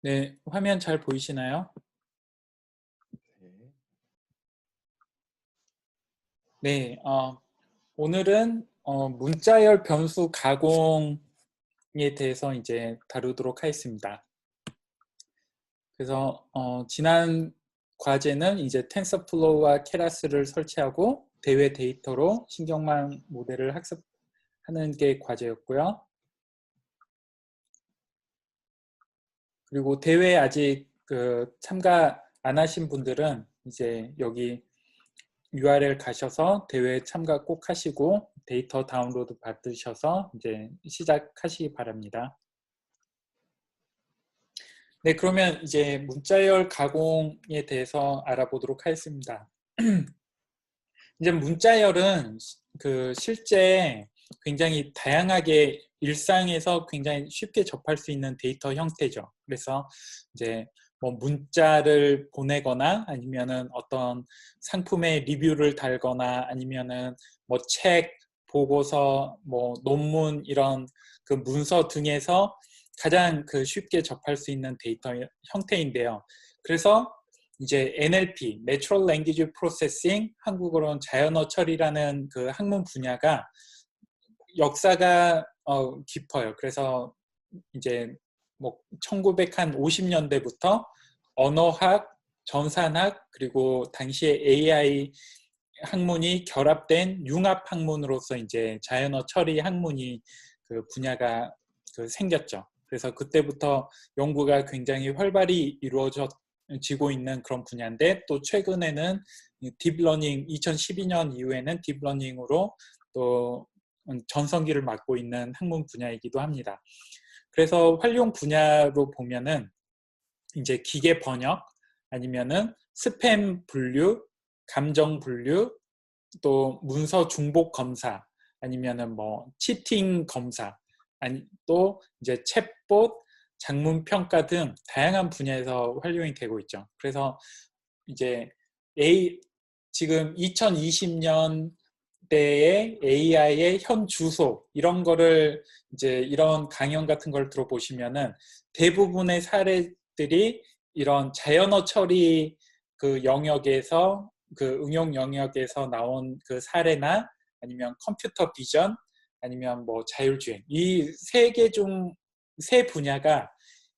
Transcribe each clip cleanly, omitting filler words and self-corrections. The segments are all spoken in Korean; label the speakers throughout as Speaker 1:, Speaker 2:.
Speaker 1: 네, 화면 잘 보이시나요?
Speaker 2: 네.
Speaker 1: 네, 오늘은 문자열 변수 가공에 대해서 이제 다루도록 하겠습니다. 그래서 지난 과제는 이제 텐서플로우와 케라스를 설치하고 대외 데이터로 신경망 모델을 학습하는 게 과제였고요. 그리고 대회 아직 참가 안 하신 분들은 이제 여기 URL 가셔서 대회 참가 꼭 하시고 데이터 다운로드 받으셔서 이제 시작하시기 바랍니다. 네, 그러면 이제 문자열 가공에 대해서 알아보도록 하겠습니다. 이제 문자열은 실제 굉장히 다양하게 일상에서 굉장히 쉽게 접할 수 있는 데이터 형태죠. 그래서 이제 뭐 문자를 보내거나 아니면은 어떤 상품의 리뷰를 달거나 아니면은 뭐 책, 보고서, 뭐 논문 이런 그 문서 등에서 가장 쉽게 접할 수 있는 데이터 형태인데요. 그래서 이제 NLP, Natural Language Processing, 한국어로는 자연어 처리라는 그 학문 분야가 역사가 깊어요. 그래서 이제 뭐 1950년대부터 언어학, 전산학, 그리고 당시에 AI 학문이 결합된 융합 학문으로서 이제 자연어 처리 학문이 그 분야가 생겼죠. 그래서 그때부터 연구가 굉장히 활발히 이루어지고 있는 그런 분야인데, 또 최근에는 딥러닝, 2012년 이후에는 딥러닝으로 또 전성기를 맞고 있는 학문 분야이기도 합니다. 그래서 활용 분야로 보면은 이제 기계 번역, 아니면은 스팸 분류, 감정 분류, 또 문서 중복 검사, 아니면은 뭐 치팅 검사, 아니 또 이제 챗봇, 장문 평가 등 다양한 분야에서 활용이 되고 있죠. 그래서 이제 지금 2020년대의 AI의 현 주소, 이런 거를 이제 이런 강연 같은 걸 들어보시면은 대부분의 사례들이 이런 자연어 처리 그 영역에서, 그 응용 영역에서 나온 그 사례나 아니면 컴퓨터 비전, 아니면 뭐 자율주행, 이 세 분야가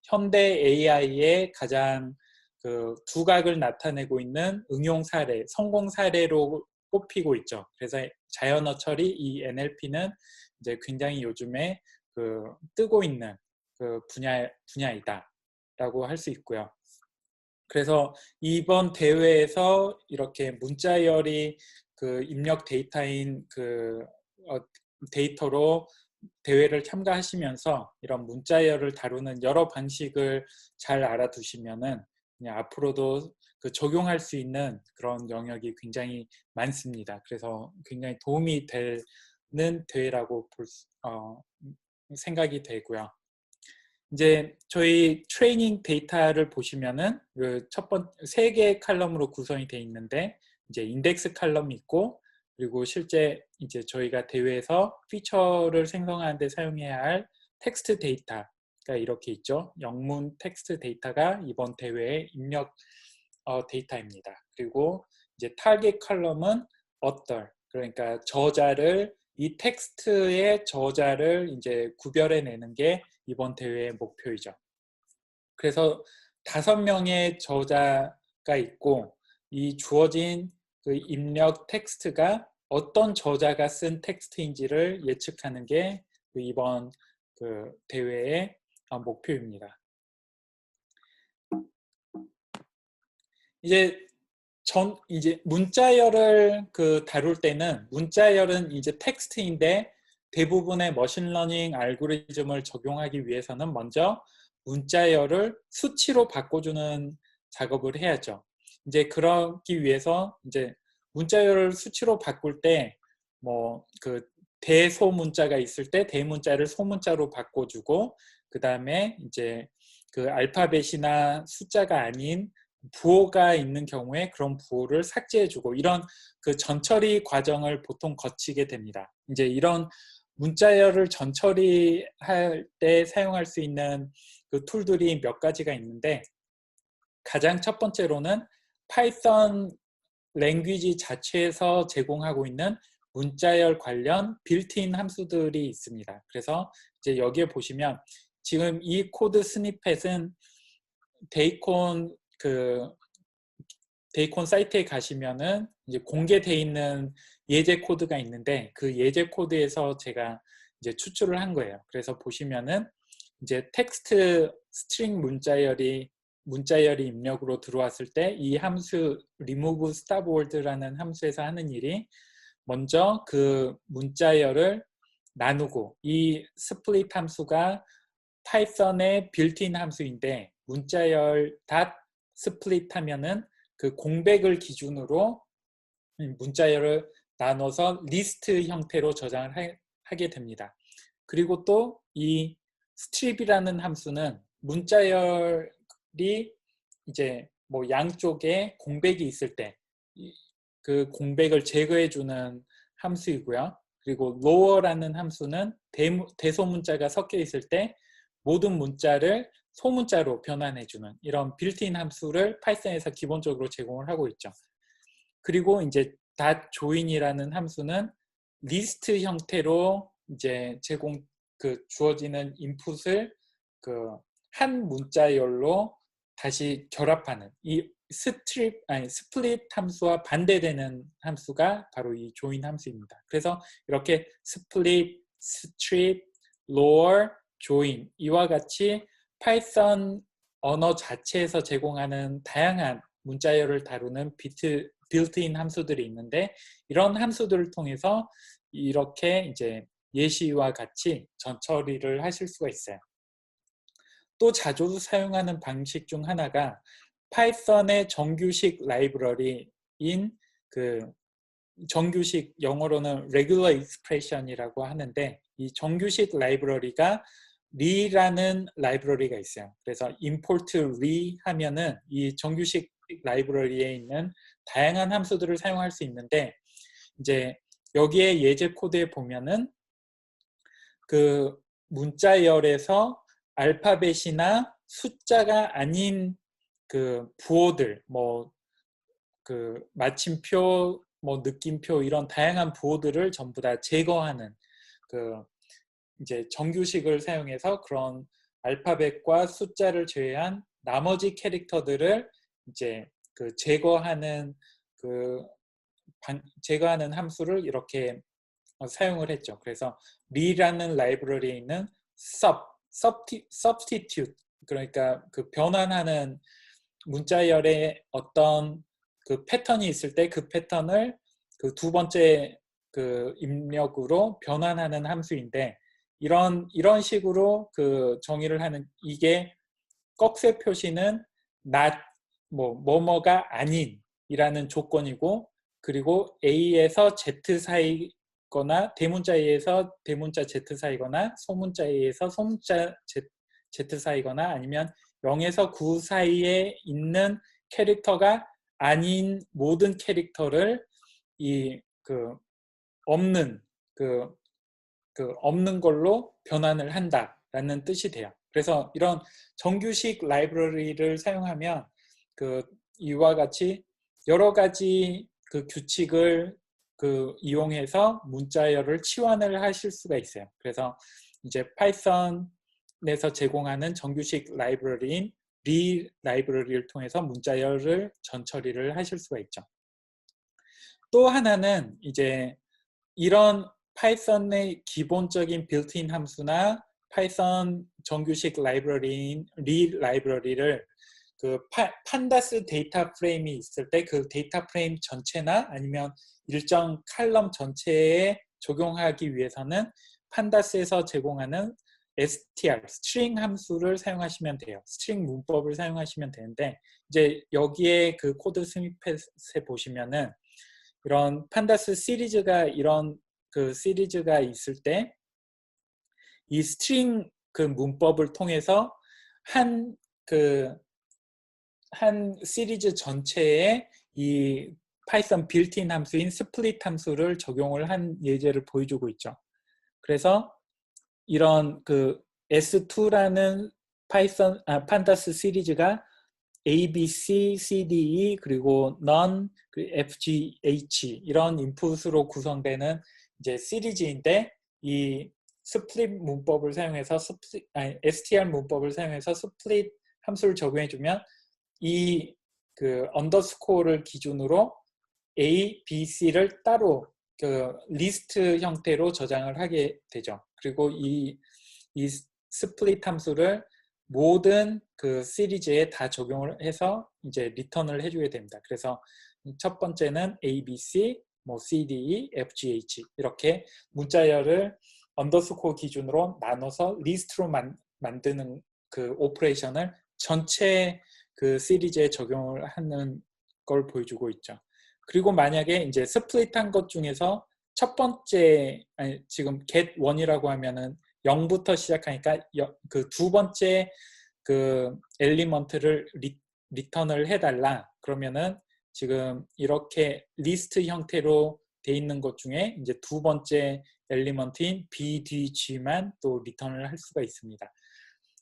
Speaker 1: 현대 AI의 가장 그 두각을 나타내고 있는 응용 사례, 성공 사례로 꼽히고 있죠. 그래서 자연어 처리, 이 NLP는 이제 굉장히 요즘에 뜨고 있는 그 분야이다라고 할 수 있고요. 그래서 이번 대회에서 이렇게 문자열이 그 입력 데이터인 데이터로 대회를 참가하시면서 이런 문자열을 다루는 여러 방식을 잘 알아두시면은 그냥 앞으로도 적용할 수 있는 그런 영역이 굉장히 많습니다. 그래서 굉장히 도움이 되는 대회라고 생각이 되고요. 이제 저희 트레이닝 데이터를 보시면은 그 첫 번째 3개의 칼럼으로 구성이 되어 있는데, 이제 인덱스 칼럼이 있고, 그리고 실제 이제 저희가 대회에서 피처를 생성하는 데 사용해야 할 텍스트 데이터가 이렇게 있죠. 영문 텍스트 데이터가 이번 대회의 입력 데이터입니다. 그리고 이제 타겟 컬럼은 author, 그러니까 저자를, 이 텍스트의 저자를 이제 구별해내는 게 이번 대회의 목표이죠. 그래서 5명의 저자가 있고, 이 주어진 그 입력 텍스트가 어떤 저자가 쓴 텍스트인지를 예측하는 게 이번 대회의 목표입니다. 이제 문자열을 다룰 때는, 문자열은 이제 텍스트인데 대부분의 머신러닝 알고리즘을 적용하기 위해서는 먼저 문자열을 수치로 바꿔주는 작업을 해야죠. 이제 그러기 위해서 이제 문자열을 수치로 바꿀 때 뭐 대소문자가 있을 때 대문자를 소문자로 바꿔주고, 그 다음에 이제 그 알파벳이나 숫자가 아닌 부호가 있는 경우에 그런 부호를 삭제해주고, 이런 전처리 과정을 보통 거치게 됩니다. 이제 이런 문자열을 전처리할 때 사용할 수 있는 그 툴들이 몇 가지가 있는데, 가장 첫 번째로는 파이썬 랭귀지 자체에서 제공하고 있는 문자열 관련 빌트인 함수들이 있습니다. 그래서 이제 여기에 보시면 지금 이 코드 스니펫은 데이콘 데이콘 사이트에 가시면은 이제 공개되어 있는 예제 코드가 있는데, 그 예제 코드에서 제가 이제 추출을 한 거예요. 그래서 보시면은 이제 텍스트 스트링 문자열이 입력으로 들어왔을 때 이 함수 remove stop word라는 함수에서 하는 일이, 먼저 그 문자열을 나누고, 이 split 함수가 파이썬의 빌트인 함수인데, 문자열 split 하면은 그 공백을 기준으로 문자열을 나눠서 리스트 형태로 저장을 하게 됩니다. 그리고 또 이 strip이라는 함수는 문자열이 이제 뭐 양쪽에 공백이 있을 때 그 공백을 제거해 주는 함수이고요. 그리고 lower라는 함수는 대소문자가 섞여 있을 때 모든 문자를 소문자로 변환해 주는 이런 빌트인 함수를 파이썬에서 기본적으로 제공을 하고 있죠. 그리고 이제 .join이라는 함수는 리스트 형태로 이제 주어지는 인풋을 한 문자열로 다시 결합하는, 이 스플릿 함수와 반대되는 함수가 바로 이 join 함수입니다. 그래서 이렇게 스플릿, 스트립, lower, join 이와 같이 파이썬 언어 자체에서 제공하는 다양한 문자열을 다루는 빌트인 함수들이 있는데, 이런 함수들을 통해서 이렇게 이제 예시와 같이 전처리를 하실 수가 있어요. 또 자주 사용하는 방식 중 하나가 파이썬의 정규식 라이브러리인 정규식, 영어로는 regular expression이라고 하는데, 이 정규식 라이브러리가 re라는 라이브러리가 있어요. 그래서 import re 하면은 이 정규식 라이브러리에 있는 다양한 함수들을 사용할 수 있는데, 이제 여기에 예제 코드에 보면은 그 문자열에서 알파벳이나 숫자가 아닌 부호들, 마침표, 느낌표 이런 다양한 부호들을 전부 다 제거하는 이제 정규식을 사용해서 그런 알파벳과 숫자를 제외한 나머지 캐릭터들을 이제 제거하는 함수를 이렇게 사용을 했죠. 그래서 re라는 라이브러리에 있는 substitute, 그러니까 변환하는 문자열에 어떤 패턴이 있을 때 그 패턴을 두 번째 입력으로 변환하는 함수인데, 이런 식으로 정의를 하는, 이게 꺽쇠 표시는 not 뭐뭐가 아닌 이라는 조건이고, 그리고 A에서 Z 사이거나 대문자 A에서 대문자 Z 사이거나 소문자 A에서 소문자 Z 사이거나 아니면 0에서 9 사이에 있는 캐릭터가 아닌 모든 캐릭터를 없는 없는 걸로 변환을 한다라는 뜻이 돼요. 그래서 이런 정규식 라이브러리를 사용하면 이와 같이 여러 가지 규칙을 이용해서 문자열을 치환을 하실 수가 있어요. 그래서 이제 파이썬에서 제공하는 정규식 라이브러리인 re 라이브러리를 통해서 문자열을 전처리를 하실 수가 있죠. 또 하나는 이제 이런 파이썬의 기본적인 빌트인 함수나 파이썬 정규식 라이브러리인 re 라이브러리를 판다스 데이터 프레임이 있을 때 그 데이터 프레임 전체나 아니면 일정 칼럼 전체에 적용하기 위해서는 판다스에서 제공하는 str, 스트링 함수를 사용하시면 돼요. 스트링 문법을 사용하시면 되는데, 이제 여기에 코드 스니펫에 보시면은 이런 판다스 시리즈가 시리즈가 있을 때 이 스트링 문법을 통해서 한 시리즈 전체에 이 파이썬 빌트인 함수인 스플릿 함수를 적용을 한 예제를 보여주고 있죠. 그래서 이런 그 S2라는 판다스 시리즈가 A, B, C, C, D, E 그리고 None, F, G, H 이런 인풋으로 구성되는 이제 시리즈인데 이 스플릿 문법을 사용해서 str 문법을 사용해서 스플릿 함수를 적용해주면 이 그 언더스코어를 기준으로 A, B, C를 따로 그 리스트 형태로 저장을 하게 되죠. 그리고 이 스플릿 함수를 모든 그 시리즈에 다 적용을 해서 이제 리턴을 해주게 됩니다. 그래서 첫 번째는 A, B, C, 뭐 C, D, E, F, G, H 이렇게 문자열을 언더스코어 기준으로 나눠서 리스트로 만드는 그 오퍼레이션을 전체 그 시리즈에 적용을 하는 걸 보여주고 있죠. 그리고 만약에 이제 스플릿한 것 중에서 첫 번째 지금 get1이라고 하면은 0부터 시작하니까 그 두 번째 그 엘리먼트를 리턴을 해달라. 그러면은 지금 이렇게 리스트 형태로 돼 있는 것 중에 이제 두 번째 엘리먼트인 B, D, G만 또 리턴을 할 수가 있습니다.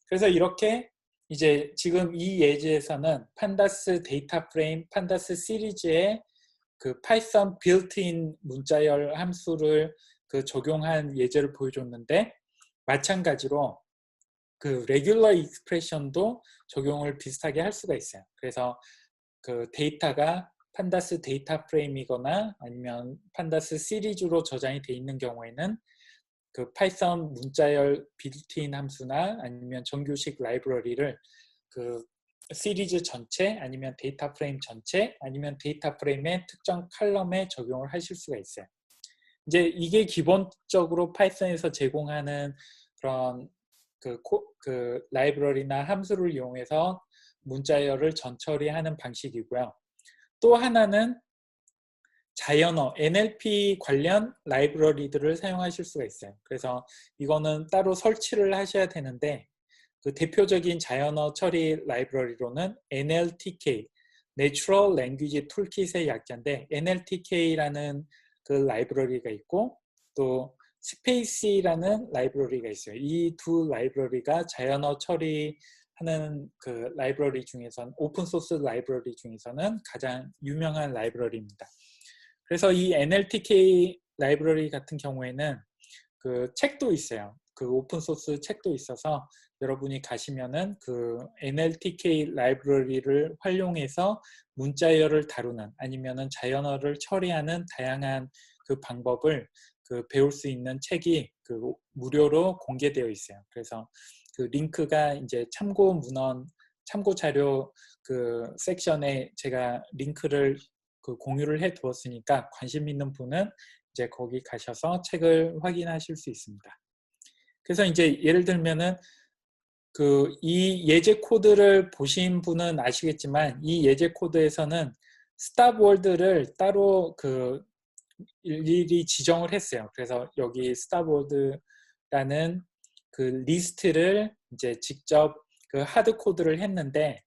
Speaker 1: 그래서 이렇게 이제 지금 이 예제에서는 판다스 데이터 프레임, 판다스 시리즈의 그 파이썬 빌트인 문자열 함수를 그 적용한 예제를 보여줬는데 마찬가지로 그 레귤러 익스프레션도 적용을 비슷하게 할 수가 있어요. 그래서 그 데이터가 판다스 데이터 프레임이거나 아니면 판다스 시리즈로 저장이 돼 있는 경우에는 그 파이썬 문자열 빌트인 함수나 아니면 정규식 라이브러리를 그 시리즈 전체 아니면 데이터 프레임 전체 아니면 데이터 프레임의 특정 칼럼에 적용을 하실 수가 있어요. 이제 이게 기본적으로 파이썬에서 제공하는 그런 그 라이브러리나 함수를 이용해서 문자열을 전처리하는 방식이고요. 또 하나는 자연어, NLP 관련 라이브러리들을 사용하실 수가 있어요. 그래서 이거는 따로 설치를 하셔야 되는데 그 대표적인 자연어 처리 라이브러리로는 NLTK, Natural Language Toolkit의 약자인데 NLTK라는 그 라이브러리가 있고 또 스페이시라는 라이브러리가 있어요. 이 두 라이브러리가 자연어 처리하는 그 라이브러리 중에서는 오픈소스 라이브러리 중에서는 가장 유명한 라이브러리입니다. 그래서 이 NLTK 라이브러리 같은 경우에는 그 책도 있어요. 그 오픈소스 책도 있어서 여러분이 가시면은 그 NLTK 라이브러리를 활용해서 문자열을 다루는 아니면은 자연어를 처리하는 다양한 그 방법을 그 배울 수 있는 책이 그 무료로 공개되어 있어요. 그래서 그 링크가 이제 참고 문헌, 참고 자료 그 섹션에 제가 링크를 그 공유를 해 두었으니까 관심 있는 분은 이제 거기 가셔서 책을 확인하실 수 있습니다. 그래서 이제 예를 들면은 그 이 예제 코드를 보신 분은 아시겠지만 이 예제 코드에서는 스탑월드를 따로 그 일일이 지정을 했어요. 그래서 여기 스탑월드라는 그 리스트를 이제 직접 그 하드 코드를 했는데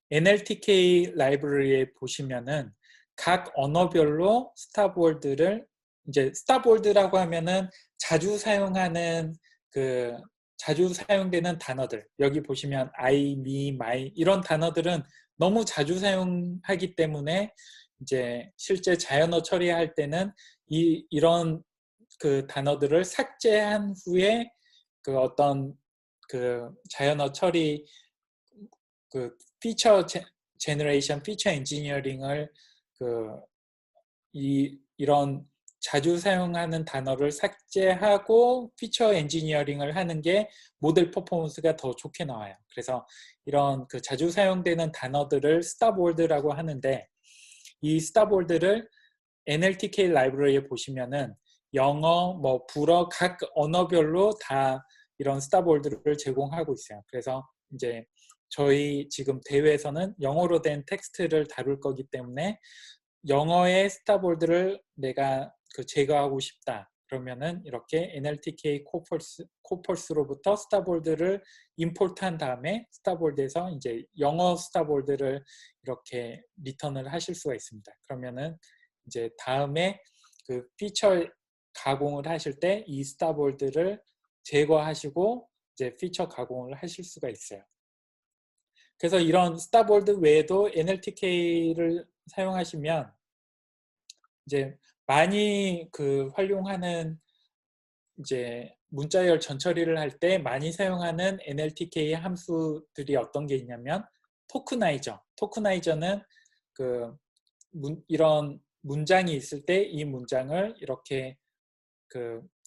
Speaker 1: NLTK 라이브러리에 보시면은 각 언어별로 스탑월드를 이제 스탑월드라고 하면은 자주 사용하는 그 자주 사용되는 단어들 여기 보시면 I, me, my 이런 단어들은 너무 자주 사용하기 때문에 이제 실제 자연어 처리할 때는 이런 그 단어들을 삭제한 후에 그 어떤 그 자연어 처리 그 피처 제너레이션, 피처 엔지니어링을 그 이런 자주 사용하는 단어를 삭제하고 피처 엔지니어링을 하는 게 모델 퍼포먼스가 더 좋게 나와요. 그래서 이런 그 자주 사용되는 단어들을 스탑월드라고 하는데 이 스탑월드를 NLTK 라이브러리에 보시면은 영어, 뭐 불어 각 언어별로 다 이런 스탑월드를 제공하고 있어요. 그래서 이제 저희 지금 대회에서는 영어로 된 텍스트를 다룰 거기 때문에 영어의 스탑월드를 내가 그 제거하고 싶다. 그러면은 이렇게 NLTK 코펄스로부터 스탑월드를 임포트한 다음에 스탑월드에서 이제 영어 스탑월드를 이렇게 리턴을 하실 수가 있습니다. 그러면은 이제 다음에 그 피처 가공을 하실 때 이 스타볼드를 제거하시고 이제 피처 가공을 하실 수가 있어요. 그래서 이런 스타볼드 외에도 NLTK를 사용하시면 이제 많이 활용하는 이제 문자열 전처리를 할 때 많이 사용하는 NLTK 함수들이 어떤 게 있냐면 토크나이저. 토크나이저는 이런 문장이 있을 때 이 문장을 이렇게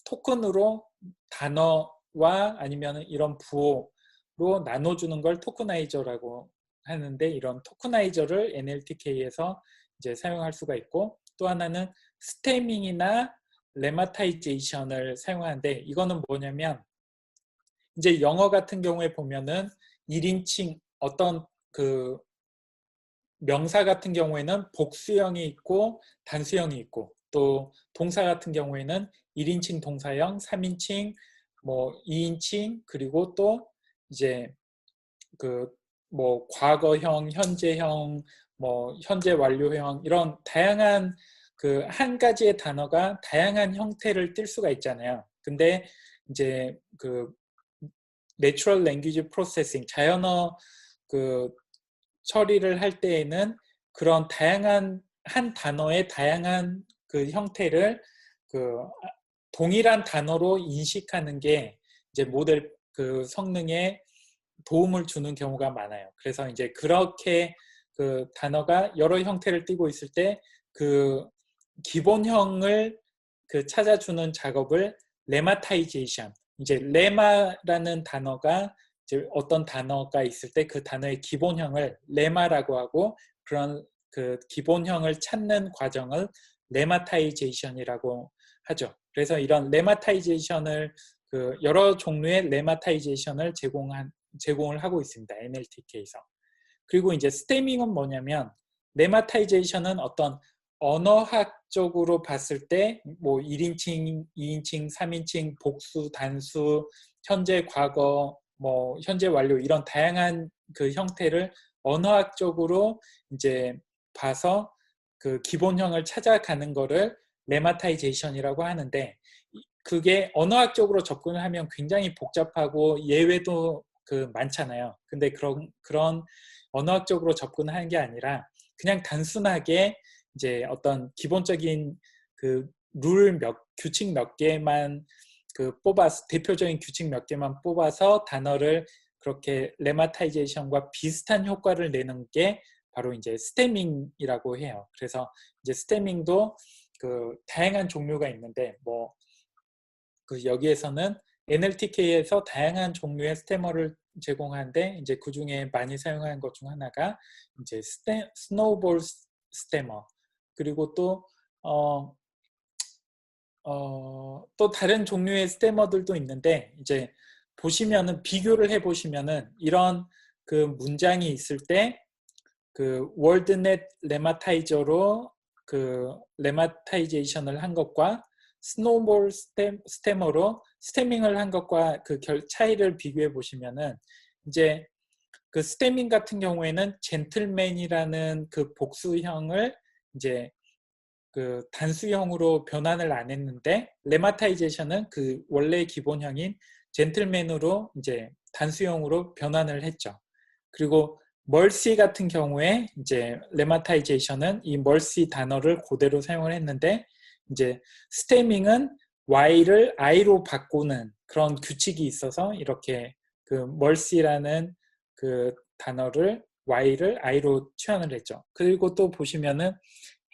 Speaker 1: 토큰으로 단어와 아니면 이런 부호로 나눠주는 걸 토크나이저라고 하는데, 이런 토크나이저를 NLTK에서 이제 사용할 수가 있고, 또 하나는 스테밍이나 레마타이제이션을 사용하는데, 이거는 뭐냐면 이제 영어 같은 경우에 보면은 1인칭 어떤 명사 같은 경우에는 복수형이 있고 단수형이 있고, 또 동사 같은 경우에는 1인칭 동사형, 3인칭, 뭐 2인칭, 그리고 또 이제 뭐 과거형, 현재형, 뭐 현재 완료형, 이런 다양한 한 가지의 단어가 다양한 형태를 띨 수가 있잖아요. 근데 이제 Natural Language Processing, 자연어 처리를 할 때에는 그런 다양한 한 단어의 다양한 형태를 동일한 단어로 인식하는 게 이제 모델 성능에 도움을 주는 경우가 많아요. 그래서 이제 그렇게 단어가 여러 형태를 띠고 있을 때 기본형을 찾아주는 작업을 레마타이제이션, 이제 레마라는 단어가 이제 어떤 단어가 있을 때 그 단어의 기본형을 레마라고 하고, 그런 기본형을 찾는 과정을 레마타이제이션이라고 하죠. 그래서 이런 레마타이제이션을 여러 종류의 레마타이제이션을 제공을 하고 있습니다. NLTK에서. 그리고 이제 스테밍은 뭐냐면, 레마타이제이션은 어떤 언어학적으로 봤을 때 뭐 1인칭, 2인칭, 3인칭, 복수, 단수, 현재, 과거, 뭐 현재 완료, 이런 다양한 형태를 언어학적으로 이제 봐서 기본형을 찾아가는 거를 레마타이제이션이라고 하는데, 그게 언어학적으로 접근을 하면 굉장히 복잡하고 예외도 많잖아요. 근데 그런 언어학적으로 접근하는 게 아니라 그냥 단순하게 이제 어떤 기본적인 규칙 몇 개만 뽑아서, 대표적인 규칙 몇 개만 뽑아서 단어를 그렇게 레마타이제이션과 비슷한 효과를 내는 게 바로 이제 스테밍이라고 해요. 그래서 이제 스테밍도 다양한 종류가 있는데, 뭐 여기에서는 NLTK에서 다양한 종류의 스테머를 제공하는데, 이제 그 중에 많이 사용하는 것 중 하나가 이제 스노우볼 스테머, 그리고 또 다른 종류의 스테머들도 있는데, 이제 보시면은 비교를 해 보시면은 이런 문장이 있을 때 월드넷 레마타이저로 레마타이제이션을 한 것과 스노우볼 스테머로 스테밍을 한 것과 차이를 비교해 보시면은, 이제 스테밍 같은 경우에는 젠틀맨이라는 복수형을 이제 단수형으로 변환을 안 했는데, 레마타이제이션은 원래 기본형인 젠틀맨으로 이제 단수형으로 변환을 했죠. 그리고 멀시 같은 경우에 이제 레마타이제이션은 이 멀시 단어를 그대로 사용을 했는데, 이제 스테밍은 Y를 I로 바꾸는 그런 규칙이 있어서 이렇게 멀시라는 단어를 Y를 I로 취환을 했죠. 그리고 또 보시면은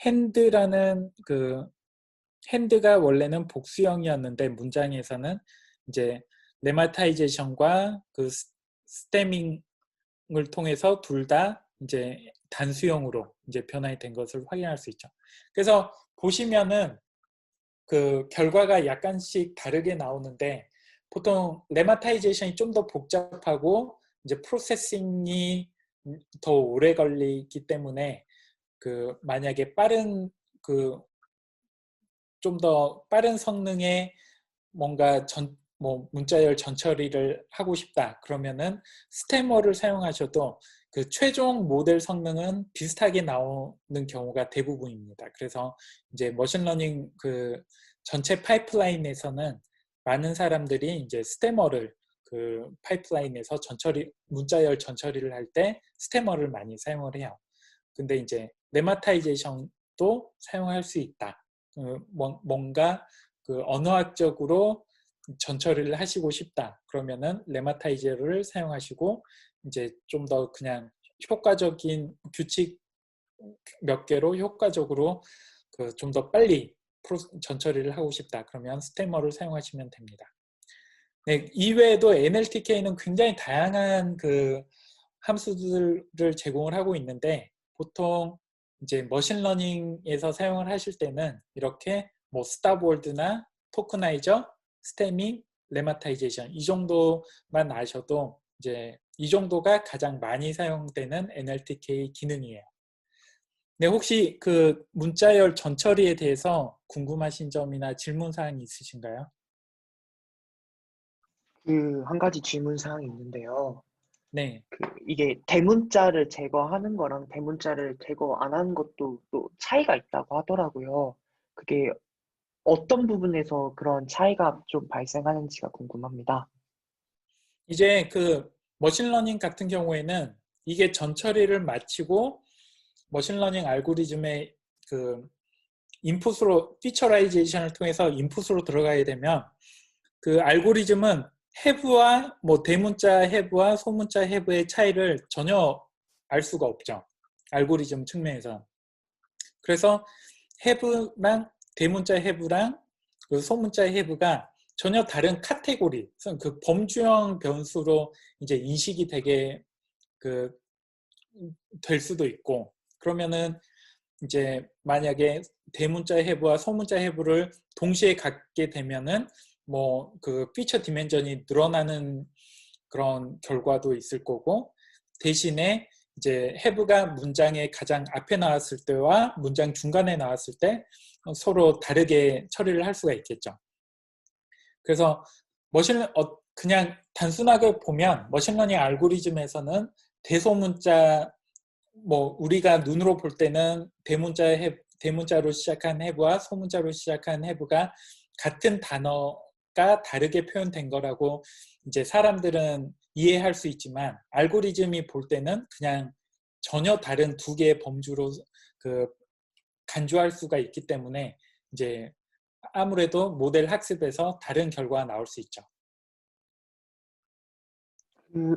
Speaker 1: 핸드라는 핸드가 원래는 복수형이었는데, 문장에서는 이제 레마타이제이션과 스테밍을 통해서 둘 다 이제 단수형으로 이제 변환이 된 것을 확인할 수 있죠. 그래서 보시면은 결과가 약간씩 다르게 나오는데, 보통 레마타이제이션이 좀 더 복잡하고 이제 프로세싱이 더 오래 걸리기 때문에 만약에 좀 더 빠른 성능의 뭔가 문자열 전처리를 하고 싶다 그러면은 스테머를 사용하셔도 최종 모델 성능은 비슷하게 나오는 경우가 대부분입니다. 그래서 이제 머신러닝 전체 파이프라인에서는 많은 사람들이 이제 스테머를 그 파이프라인에서 문자열 전처리를 할 때 스테머를 많이 사용을 해요. 근데 이제 레마타이제이션도 사용할 수 있다. 뭔가 그 언어학적으로 전처리를 하시고 싶다. 그러면은 레마타이저를 사용하시고 이제 좀 더 그냥 효과적인 규칙 몇 개로 효과적으로 그 좀 더 빨리 전처리를 하고 싶다. 그러면 스테머를 사용하시면 됩니다. 네, 이외에도 NLTK는 굉장히 다양한 그 함수들을 제공을 하고 있는데 보통 이제 머신러닝에서 사용을 하실 때는 이렇게 뭐 스타보드나 토크나이저, 스테밍, 레마타이제이션 이 정도만 아셔도 이제 이 정도가 가장 많이 사용되는 NLTK 기능이에요. 네, 혹시 그 문자열 전처리에 대해서 궁금하신 점이나 질문 사항이 있으신가요?
Speaker 3: 그 한 가지 질문 사항이 있는데요.
Speaker 1: 네.
Speaker 3: 이게 대문자를 제거하는 거랑 대문자를 제거 안 하는 것도 또 차이가 있다고 하더라고요. 그게 어떤 부분에서 그런 차이가 좀 발생하는지가 궁금합니다.
Speaker 1: 이제 그 머신러닝 같은 경우에는 이게 전처리를 마치고 머신러닝 알고리즘의 그 인풋으로 피처라이제이션을 통해서 인풋으로 들어가야 되면 그 알고리즘은 have와 뭐 대문자 have와 소문자 have의 차이를 전혀 알 수가 없죠. 알고리즘 측면에서. 그래서 have랑 대문자 have랑 그 소문자 have가 전혀 다른 카테고리, 그 범주형 변수로 이제 인식이 되게 그 될 수도 있고 그러면은 이제 만약에 대문자 have와 소문자 have를 동시에 갖게 되면은 뭐 그 피처 디멘전이 늘어나는 그런 결과도 있을 거고 대신에 이제 have가 문장의 가장 앞에 나왔을 때와 문장 중간에 나왔을 때 서로 다르게 처리를 할 수가 있겠죠. 그래서 그냥 단순하게 보면 머신러닝 알고리즘에서는 대소문자 뭐 우리가 눈으로 볼 때는 대문자로 시작한 have와 소문자로 시작한 have가 같은 단어가 다르게 표현된 거라고 이제 사람들은 이해할 수 있지만 알고리즘이 볼 때는 그냥 전혀 다른 두 개의 범주로 그 간주할 수가 있기 때문에 이제 아무래도 모델 학습에서 다른 결과가 나올 수 있죠.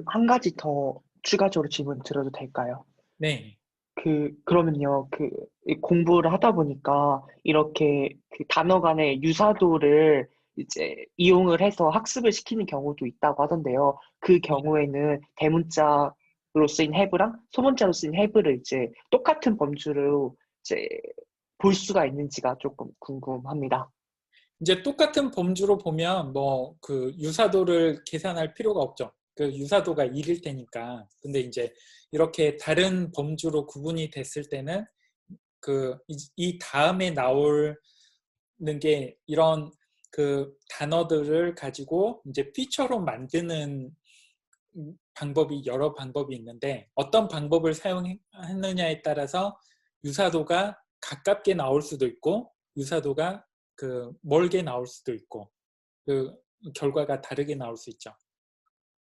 Speaker 3: 한 가지 더 추가적으로 질문 드려도 될까요?
Speaker 1: 네.
Speaker 3: 그러면요, 이 공부를 하다 보니까 이렇게 그 단어 간의 유사도를 이제 이용을 해서 학습을 시키는 경우도 있다고 하던데요. 그 경우에는 대문자로 쓰인 have랑 소문자로 쓰인 have를 이제 똑같은 범주로 이제 볼 수가 있는지가 조금 궁금합니다.
Speaker 1: 이제 똑같은 범주로 보면 뭐 그 유사도를 계산할 필요가 없죠. 그 유사도가 1일 테니까. 근데 이제 이렇게 다른 범주로 구분이 됐을 때는 그 이 다음에 나오는 게 이런 그 단어들을 가지고 이제 피처로 만드는 방법이 여러 방법이 있는데 어떤 방법을 사용했느냐에 따라서 유사도가 가깝게 나올 수도 있고 유사도가 그 멀게 나올 수도 있고 그 결과가 다르게 나올 수 있죠.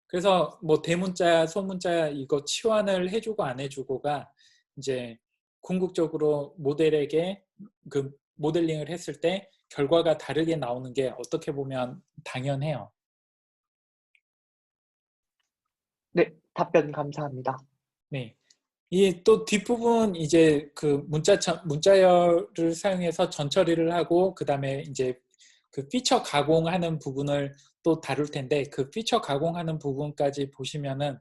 Speaker 1: 그래서 뭐 대문자, 소문자 이거 치환을 해주고 안 해주고가 이제 궁극적으로 모델에게 그 모델링을 했을 때 결과가 다르게 나오는 게 어떻게 보면 당연해요.
Speaker 3: 네, 답변 감사합니다.
Speaker 1: 네. 이 또 뒷부분 이제 그 문자열을 사용해서 전처리를 하고 그다음에 이제 그 피처 가공하는 부분을 또 다룰 텐데 그 피처 가공하는 부분까지 보시면은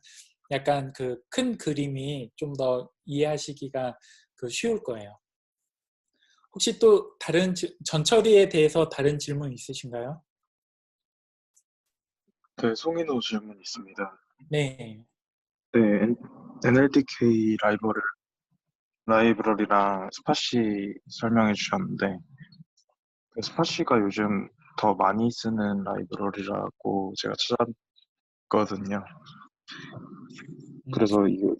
Speaker 1: 약간 그 큰 그림이 좀 더 이해하시기가 그 쉬울 거예요. 혹시 또 다른 전처리에 대해서 다른 질문 있으신가요?
Speaker 2: 네, 송인호 질문 있습니다.
Speaker 1: 네.
Speaker 2: 네, NLTK 라이브러리랑 스파시 설명해 주셨는데, 그 스파시가 요즘 더 많이 쓰는 라이브러리라고 제가 찾았거든요. 그래서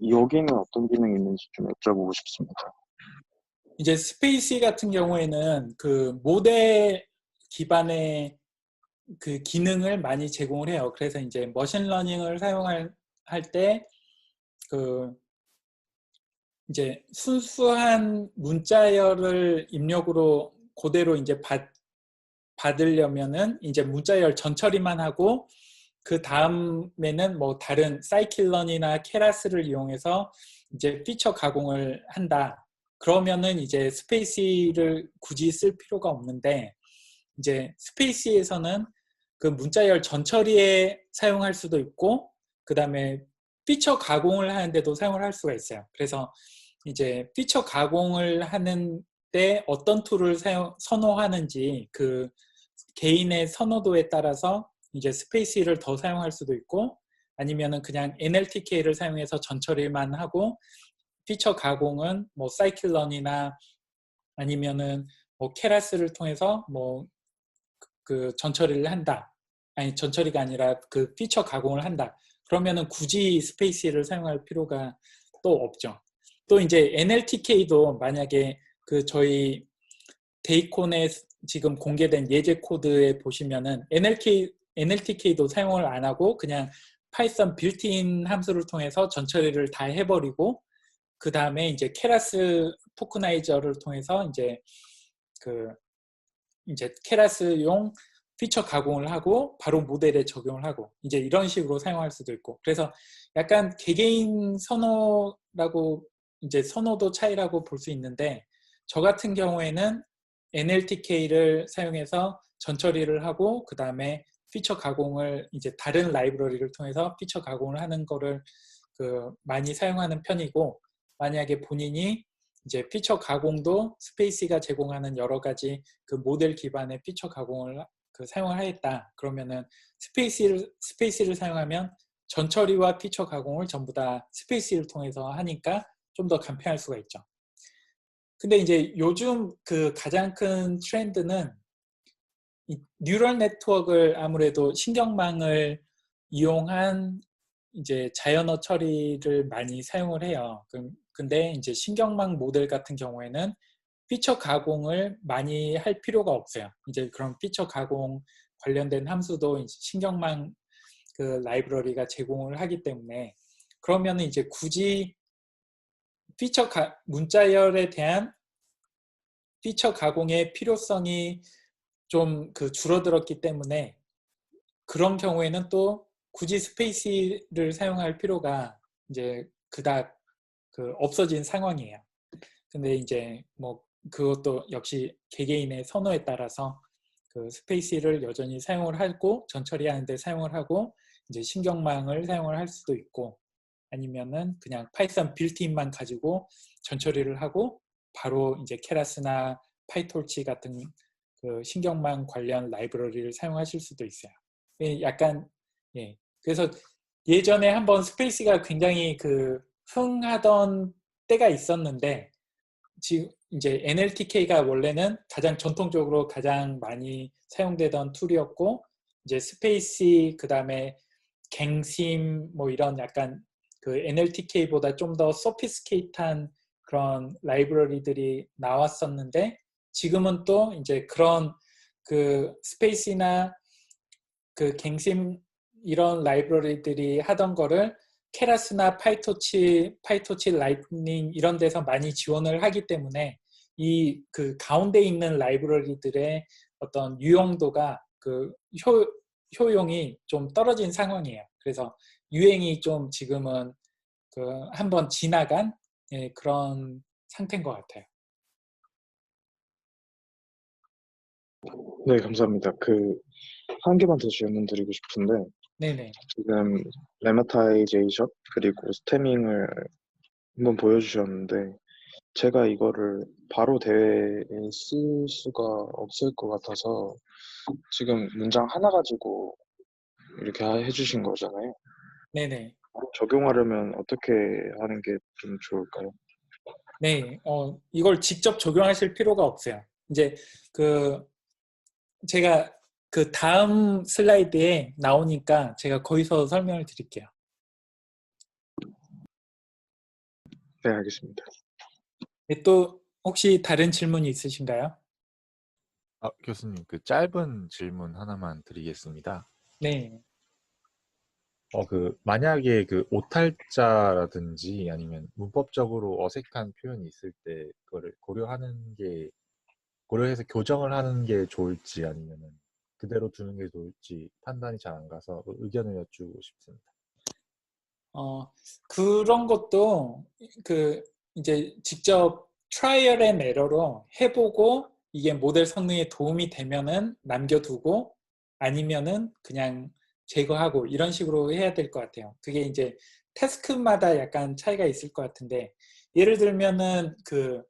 Speaker 2: 여기는 어떤 기능이 있는지 좀 여쭤보고 싶습니다.
Speaker 1: 이제 스페이시 같은 경우에는 그 모델 기반의 그 기능을 많이 제공을 해요. 그래서 이제 머신러닝을 사용할 때 그 이제 순수한 문자열을 입력으로 그대로 이제 받으려면은 이제 문자열 전처리만 하고 그 다음에는 뭐 다른 사이클런이나 케라스를 이용해서 이제 피처 가공을 한다. 그러면은 이제 스페이시를 굳이 쓸 필요가 없는데 이제 스페이시에서는 그 문자열 전처리에 사용할 수도 있고 그 다음에 피처 가공을 하는데도 사용을 할 수가 있어요. 그래서 이제 피처 가공을 하는데 어떤 툴을 선호하는지 그 개인의 선호도에 따라서 이제 스페이시를 더 사용할 수도 있고 아니면은 그냥 NLTK를 사용해서 전처리만 하고 피처 가공은 뭐 사이클런이나 아니면은 뭐 케라스를 통해서 뭐 그 전처리를 한다. 아니 전처리가 아니라 그 피처 가공을 한다. 그러면은 굳이 스페이시를 사용할 필요가 또 없죠. 또 이제 NLTK도 만약에 그 저희 데이콘에 지금 공개된 예제 코드에 보시면은 NLTK도 사용을 안 하고 그냥 파이썬 빌트인 함수를 통해서 전처리를 다 해버리고 그 다음에 이제 케라스 토크나이저를 통해서 이제 케라스용 피처 가공을 하고 바로 모델에 적용을 하고 이제 이런 식으로 사용할 수도 있고 그래서 약간 개개인 선호라고 이제 선호도 차이라고 볼 수 있는데 저 같은 경우에는 NLTK를 사용해서 전처리를 하고 그 다음에 피처 가공을 이제 다른 라이브러리를 통해서 피처 가공을 하는 거를 많이 사용하는 편이고 만약에 본인이 이제 피처 가공도 스페이시가 제공하는 여러 가지 그 모델 기반의 피처 가공을 사용을 하겠다. 그러면은 스페이시를 사용하면 전처리와 피처 가공을 전부 다 스페이시를 통해서 하니까 좀 더 간편할 수가 있죠. 근데 이제 요즘 그 가장 큰 트렌드는 이 뉴럴 네트워크를 아무래도 신경망을 이용한 이제 자연어 처리를 많이 사용을 해요. 근데 이제 신경망 모델 같은 경우에는 피처 가공을 많이 할 필요가 없어요. 이제 그런 피처 가공 관련된 함수도 이제 신경망 그 라이브러리가 제공을 하기 때문에 그러면 이제 굳이 문자열에 대한 피처 가공의 필요성이 좀 줄어들었기 때문에 그런 경우에는 또 굳이 스페이시를 사용할 필요가 이제 그닥 없어진 상황이에요. 근데 이제 뭐 그것도 역시 개개인의 선호에 따라서 그 스페이시를 여전히 사용을 하고 전처리하는데 사용을 하고 이제 신경망을 사용을 할 수도 있고 아니면은 그냥 파이썬 빌트인만 가지고 전처리를 하고 바로 이제 케라스나 파이톨치 같은 그 신경망 관련 라이브러리를 사용하실 수도 있어요. 약간 예. 그래서 예전에 한번 스페이시가 굉장히 흥하던 때가 있었는데 지금 이제 NLTK가 원래는 가장 전통적으로 가장 많이 사용되던 툴이었고 이제 스페이시 그다음에 갱심 뭐 이런 약간 그 NLTK보다 좀 더 소피스케이트한 그런 라이브러리들이 나왔었는데 지금은 또 이제 그런 그 스페이시나 그 갱심 이런 라이브러리들이 하던 거를 케라스나 파이토치 라이트닝 이런 데서 많이 지원을 하기 때문에 이 가운데 있는 라이브러리들의 어떤 유용도가 효용이 좀 떨어진 상황이에요. 그래서 유행이 좀 지금은 한번 지나간 그런 상태인 것 같아요.
Speaker 2: 네, 감사합니다. 한 개만 더 질문 드리고 싶은데,
Speaker 1: 네네.
Speaker 2: 지금 레마타이제이션 그리고 스태밍을 한번 보여주셨는데, 제가 이거를 바로 대회에 쓸 수가 없을 것 같아서 지금 문장 하나 가지고 이렇게 해주신 거잖아요.
Speaker 1: 네네.
Speaker 2: 적용하려면 어떻게 하는 게 좀 좋을까요?
Speaker 1: 네, 이걸 직접 적용하실 필요가 없어요. 이제 제가 다음 슬라이드에 나오니까 제가 거기서 설명을 드릴게요.
Speaker 2: 네, 알겠습니다.
Speaker 1: 네, 또 혹시 다른 질문이 있으신가요?
Speaker 4: 교수님, 그 짧은 질문 하나만 드리겠습니다.
Speaker 1: 네.
Speaker 4: 만약에 그 오탈자라든지 아니면 문법적으로 어색한 표현이 있을 때 그거를 고려해서 교정을 하는 게 좋을지 아니면은 그대로 두는 게 좋을지 판단이 잘 안 가서 의견을 여쭈고 싶습니다.
Speaker 1: 그런 것도 그 이제 직접 트라이얼 앤 에러로 해보고 이게 모델 성능에 도움이 되면은 남겨두고 아니면은 그냥 제거하고 이런 식으로 해야 될 것 같아요. 그게 이제 태스크마다 약간 차이가 있을 것 같은데 예를 들면은 그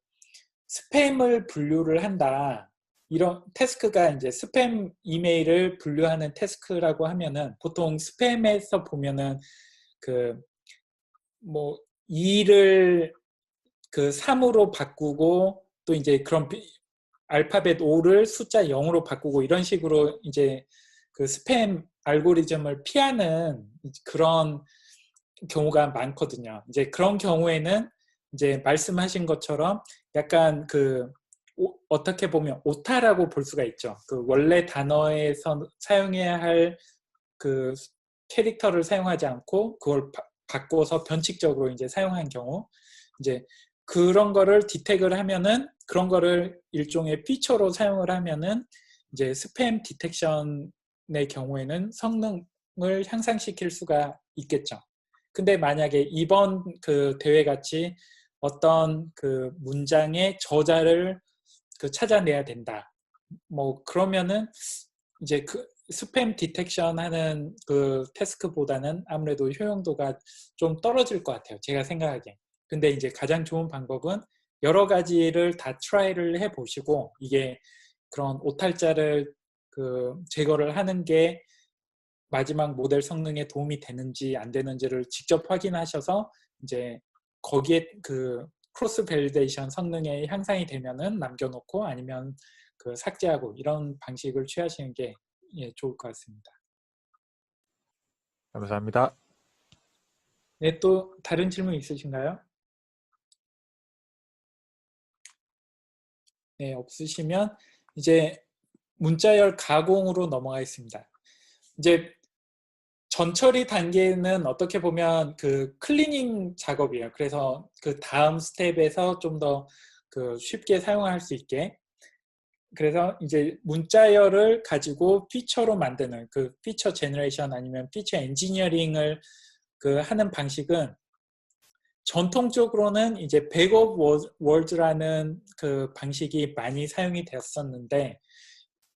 Speaker 1: 스팸을 분류를 한다. 이런 태스크가 이제 스팸 이메일을 분류하는 태스크라고 하면은 보통 스팸에서 보면은 그 뭐 2를 그 3으로 바꾸고 또 이제 그런 알파벳 5를 숫자 0으로 바꾸고 이런 식으로 이제 그 스팸 알고리즘을 피하는 그런 경우가 많거든요. 이제 그런 경우에는 이제 말씀하신 것처럼 약간 그 어떻게 보면 오타라고 볼 수가 있죠. 그 원래 단어에서 사용해야 할 그 캐릭터를 사용하지 않고 그걸 바꿔서 변칙적으로 이제 사용한 경우 이제 그런 거를 디텍을 하면은 그런 거를 일종의 피처로 사용을 하면은 이제 스팸 디텍션의 경우에는 성능을 향상시킬 수가 있겠죠. 근데 만약에 이번 그 대회 같이 어떤 그 문장의 저자를 그 찾아내야 된다. 뭐 그러면은 이제 그 스팸 디텍션 하는 그 태스크보다는 아무래도 효용도가 좀 떨어질 것 같아요. 제가 생각하기엔. 근데 이제 가장 좋은 방법은 여러 가지를 다 트라이를 해보시고 이게 그런 오탈자를 그 제거를 하는 게 마지막 모델 성능에 도움이 되는지 안 되는지를 직접 확인하셔서 이제 거기에 그 크로스 밸리데이션 성능의 향상이 되면은 남겨놓고 아니면 그 삭제하고 이런 방식을 취하시는 게 좋을 것 같습니다.
Speaker 4: 감사합니다.
Speaker 1: 네, 또 다른 질문 있으신가요? 네, 없으시면 이제 문자열 가공으로 넘어가겠습니다. 이제 전처리 단계는 어떻게 보면 그 클리닝 작업이에요. 그래서 그 다음 스텝에서 좀 더 그 쉽게 사용할 수 있게. 그래서 이제 문자열을 가지고 피처로 만드는 그 피처 제너레이션 아니면 피처 엔지니어링을 그 하는 방식은 전통적으로는 이제 백 오브 월드라는 그 방식이 많이 사용이 되었었는데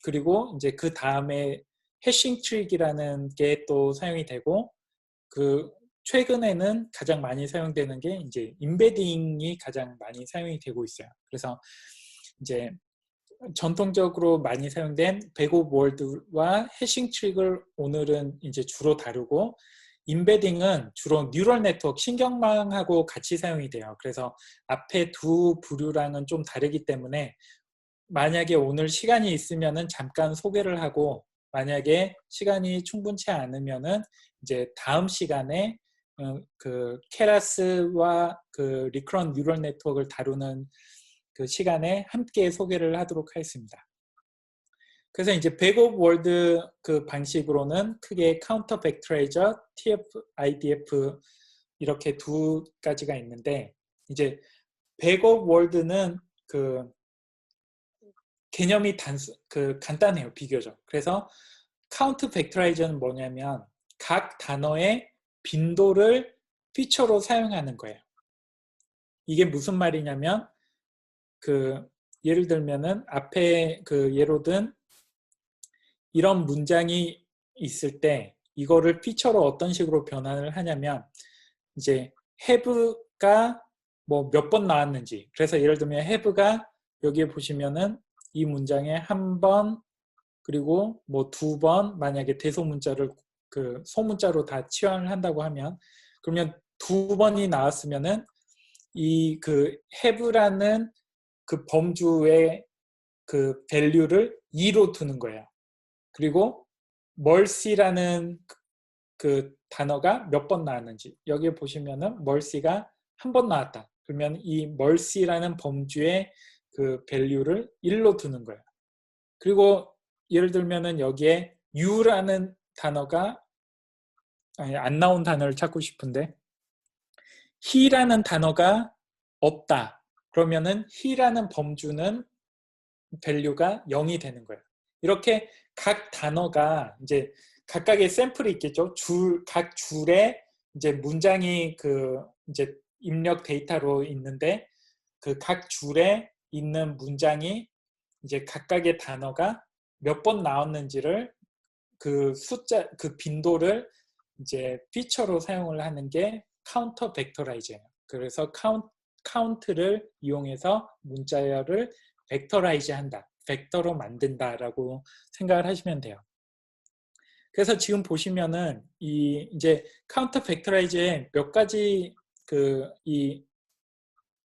Speaker 1: 그리고 이제 그 다음에 해싱 트릭이라는 게 또 사용이 되고 그 최근에는 가장 많이 사용되는 게 이제 임베딩이 가장 많이 사용이 되고 있어요. 그래서 이제 전통적으로 많이 사용된 백 오브 월드와 해싱 트릭을 오늘은 이제 주로 다루고 임베딩은 주로 뉴럴 네트워크 신경망하고 같이 사용이 돼요. 그래서 앞에 두 부류랑은 좀 다르기 때문에 만약에 오늘 시간이 있으면은 잠깐 소개를 하고 만약에 시간이 충분치 않으면은 이제 다음 시간에 그 케라스와 그 리커런트 뉴럴 네트워크를 다루는 그 시간에 함께 소개를 하도록 하겠습니다. 그래서 이제 백 오브 월드 그 방식으로는 크게 카운터 벡터레이저, TF, IDF 이렇게 두 가지가 있는데 이제 백 오브 월드는 그 개념이 간단해요, 비교적. 그래서 카운트 벡터라이저는 뭐냐면 각 단어의 빈도를 피처로 사용하는 거예요. 이게 무슨 말이냐면 그 예를 들면은 앞에 그 예로 든 이런 문장이 있을 때 이거를 피처로 어떤 식으로 변환을 하냐면 이제 have가 뭐 몇 번 나왔는지 그래서 예를 들면 have가 여기에 보시면은 이 문장에 한 번 그리고 뭐 두 번 만약에 대소문자를 그 소문자로 다 치환을 한다고 하면 그러면 두 번이 나왔으면은 이 그 have라는 그 범주의 그 value를 2로 두는 거예요. 그리고 mercy라는 그 단어가 몇 번 나왔는지 여기에 보시면은 mercy가 한 번 나왔다. 그러면 이 mercy라는 범주의 그 value를 1로 두는 거예요. 그리고 예를 들면은 여기에 you라는 단어가 아니, 안 나온 단어를 찾고 싶은데 he라는 단어가 없다. 그러면은 he라는 범주는 밸류가 0이 되는 거예요. 이렇게 각 단어가 이제 각각의 샘플이 있겠죠. 각 줄에 이제 문장이 그 이제 입력 데이터로 있는데 그 각 줄에 있는 문장이 이제 각각의 단어가 몇 번 나왔는지를 그 숫자 그 빈도를 이제 피처로 사용을 하는 게 카운터 벡터라이저예요. 그래서 카운트를 이용해서 문자열을 벡터라이즈 한다. 벡터로 만든다라고 생각을 하시면 돼요. 그래서 지금 보시면은 이제 카운터 벡터라이즈에 몇 가지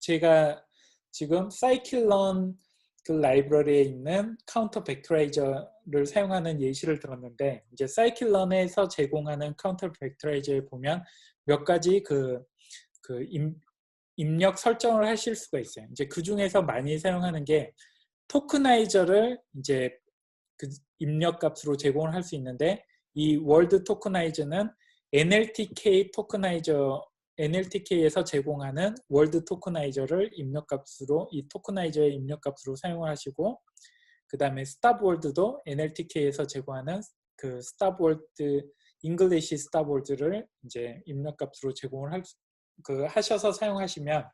Speaker 1: 제가 지금 scikit-learn 그 라이브러리에 있는 카운터 벡터라이저를 사용하는 예시를 들었는데 이제 scikit-learn에서 제공하는 카운터 벡터라이저에 보면 몇 가지 입력 설정을 하실 수가 있어요. 이제 그 중에서 많이 사용하는 게 토크나이저를 이제 그 입력 값으로 제공을 할 수 있는데 이 월드 토크나이저는 NLTK 토크나이저 NLTK에서 제공하는 월드 토크나이저를 입력값으로 이 토크나이저의 입력값으로 사용을 하시고 그 다음에 스탑월드도 NLTK에서 제공하는 그 스탑월드 잉글리시 스탑월드를 이제 입력값으로 제공을 하셔서 사용하시면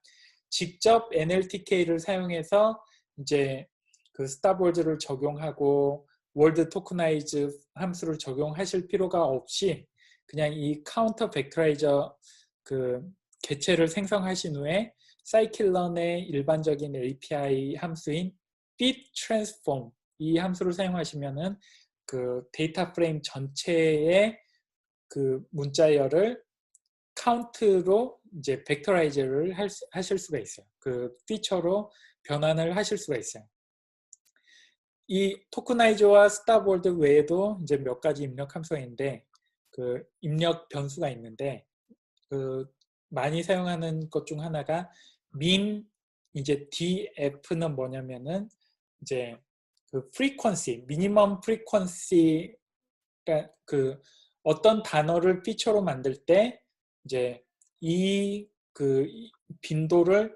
Speaker 1: 직접 NLTK를 사용해서 이제 그 스탑월드를 적용하고 월드 토크나이즈 함수를 적용하실 필요가 없이 그냥 이 카운터 벡터라이저 그 개체를 생성하신 후에 scikit-learn의 일반적인 API 함수인 bittransform 이 함수를 사용하시면은 그 데이터 프레임 전체의 그 문자열을 카운트로 이제 벡터라이저를 하실 수가 있어요. 그 피처로 변환을 하실 수가 있어요. 이 토크나이저와 스탑월드 외에도 이제 몇 가지 입력 함수가 있는데 그 입력 변수가 있는데 그 많이 사용하는 것 중 하나가 min 이제 df는 뭐냐면은 이제 그 frequency, minimum frequency가 그 어떤 단어를 피처로 만들 때 이제 이 그 빈도를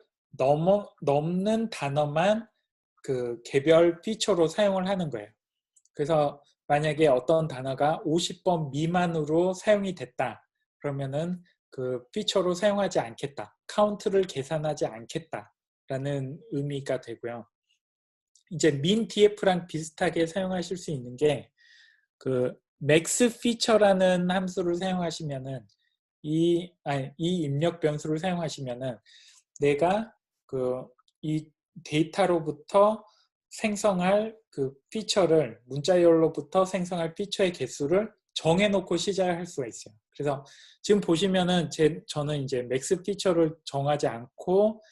Speaker 1: 넘는 단어만 그 개별 피처로 사용을 하는 거예요. 그래서 만약에 어떤 단어가 50번 미만으로 사용이 됐다. 그러면은 그 피처로 사용하지 않겠다. 카운트를 계산하지 않겠다라는 의미가 되고요. 이제 min df랑 비슷하게 사용하실 수 있는 게 그 max feature라는 함수를 사용하시면은 이 입력 변수를 사용하시면은 내가 이 데이터로부터 생성할 그 피처를 문자열로부터 생성할 피처의 개수를 정해놓고 시작할 수가 있어요. 그래서 지금 보시면은 저는 이제 맥스 피처를 정하지 않고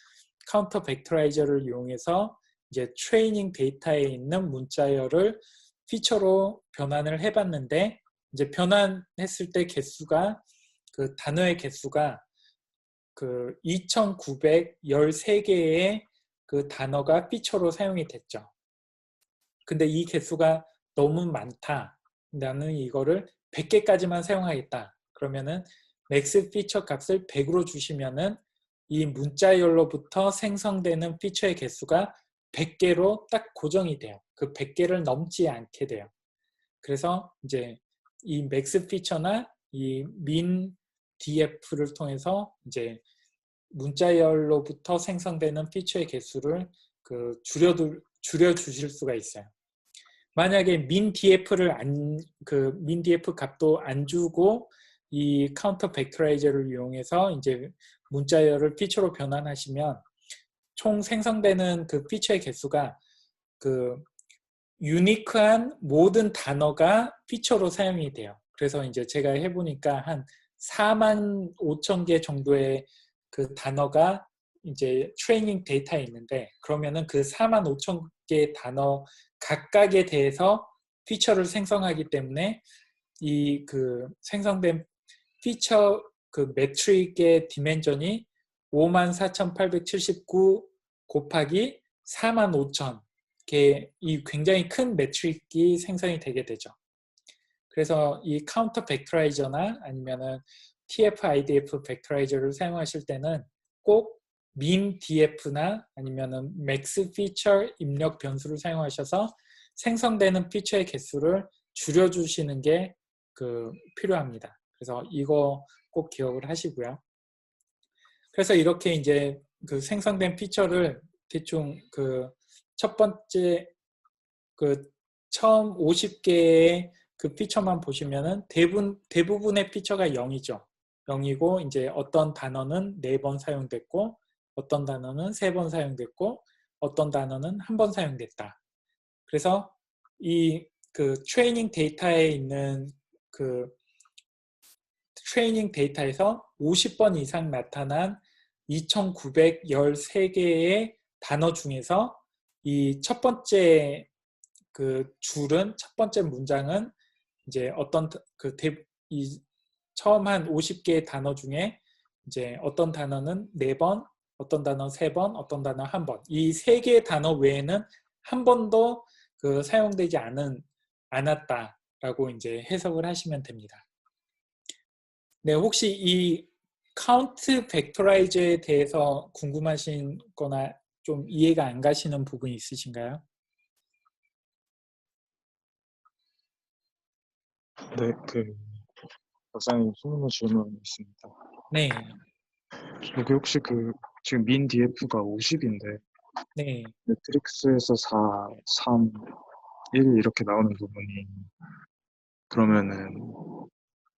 Speaker 1: 카운터 벡터라이저를 이용해서 이제 트레이닝 데이터에 있는 문자열을 피처로 변환을 해봤는데 이제 변환했을 때 개수가 그 단어의 개수가 그 2,913개의 그 단어가 피처로 사용이 됐죠. 근데 이 개수가 너무 많다. 나는 이거를 100개까지만 사용하겠다. 그러면은 맥스 피처 값을 100으로 주시면은 이 문자열로부터 생성되는 피처의 개수가 100개로 딱 고정이 돼요. 그 100개를 넘지 않게 돼요. 그래서 이제 이 맥스 피처나 이 min df를 통해서 이제 문자열로부터 생성되는 피처의 개수를 그 줄여 주실 수가 있어요. 만약에 min df를 min df 값도 안 주고 이 카운터 벡터라이저를 이용해서 이제 문자열을 피처로 변환하시면 총 생성되는 그 피처의 개수가 그 유니크한 모든 단어가 피처로 사용이 돼요. 그래서 이제 제가 해보니까 한 45,000개 정도의 그 단어가 이제 트레이닝 데이터에 있는데 그러면은 그 45,000개 단어 각각에 대해서 피처를 생성하기 때문에 이 그 생성된 피처 그 매트릭의 디멘전이 54,879 곱하기 45,000 이 굉장히 큰 매트릭이 생성이 되게 되죠. 그래서 이 카운터 벡터라이저나 아니면은 TF, IDF 벡터라이저를 사용하실 때는 꼭 min df나 아니면은 max feature 입력 변수를 사용하셔서 생성되는 피처의 개수를 줄여주시는 게 필요합니다. 그래서 이거 꼭 기억을 하시고요. 그래서 이렇게 이제 생성된 피처를 대충 첫 번째 처음 50개의 피처만 보시면은 대부분의 피처가 0이죠. 0이고 이제 어떤 단어는 4번 사용됐고 어떤 단어는 3번 사용됐고 어떤 단어는 1번 사용됐다. 그래서 이 트레이닝 데이터에 있는 트레이닝 데이터에서 50번 이상 나타난 2913개의 단어 중에서 이 첫 번째 첫 번째 문장은 이제 어떤 처음 한 50개의 단어 중에 이제 어떤 단어는 4번, 어떤 단어 3번, 어떤 단어 1번. 이 3개의 단어 외에는 한 번도 사용되지 않았다라고 이제 해석을 하시면 됩니다. 네, 혹시 이 카운트 벡터라이저에 대해서 궁금하신 거나 좀 이해가 안 가시는 부분이 있으신가요?
Speaker 2: 네, 박사님 소문 질문 있습니다.
Speaker 1: 네,
Speaker 2: 여기 혹시 지금 min df가 50인데
Speaker 1: 네.
Speaker 2: 매트릭스에서 4, 3, 1 이렇게 나오는 부분이 그러면은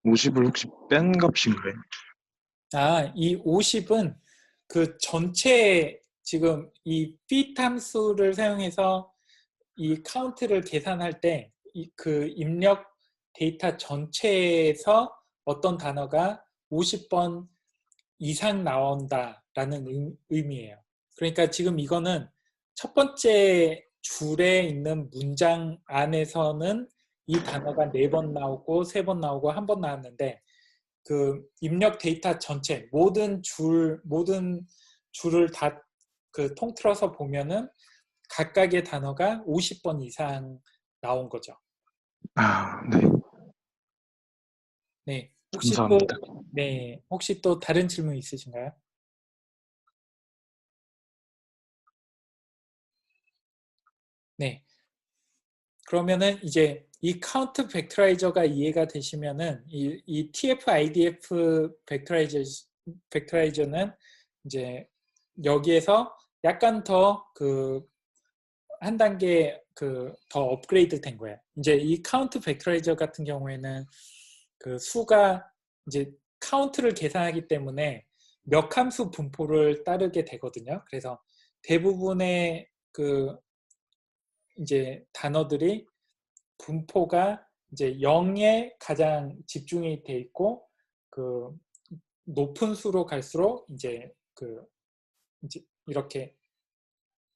Speaker 2: 50을 혹시 뺀 값인가요?
Speaker 1: 이 50은 전체 지금 이 fit 함수를 사용해서 이 카운트를 계산할 때 입력 데이터 전체에서 어떤 단어가 50번 이상 나온다라는 의미예요. 그러니까 지금 이거는 첫 번째 줄에 있는 문장 안에서는 이 단어가 4번 나오고 3번 나오고 1번 나왔는데 입력 데이터 전체 모든 줄을 다 통틀어서 보면은 각각의 단어가 50번 이상 나온 거죠.
Speaker 2: 아, 네.
Speaker 1: 네.
Speaker 2: 감사합니다.
Speaker 1: 혹시 또 다른 질문 있으신가요? 네. 그러면은 이제 이 카운트 벡터라이저가 이해가 되시면은 이 TF, IDF 벡터라이저는 이제 여기에서 약간 더 한 단계 더 업그레이드 된 거예요. 이제 이 카운트 벡터라이저 같은 경우에는 수가 이제 카운트를 계산하기 때문에 몇 함수 분포를 따르게 되거든요. 그래서 대부분의 이제 단어들이 분포가 이제 0에 가장 집중이 돼 있고 높은 수로 갈수록 이제 이제 이렇게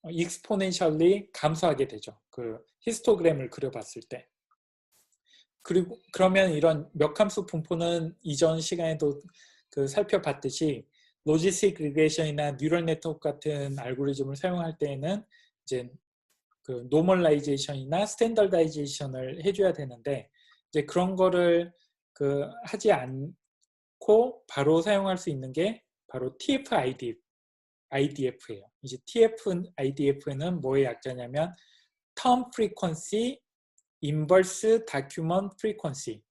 Speaker 1: exponentially 감소하게 되죠. 히스토그램을 그려봤을 때. 그리고 그러면 이런 몇 함수 분포는 이전 시간에도 살펴봤듯이 로지스틱 리그레이션이나 뉴럴 네트워크 같은 알고리즘을 사용할 때에는 이제 노멀라이제이션이나 스탠더다이제이션을 해줘야 되는데 이제 그런 거를 하지 않고 바로 사용할 수 있는 게 바로 TF IDF예요. 이제 TF IDF는 뭐의 약자냐면 Term Frequency Inverse Document Frequency.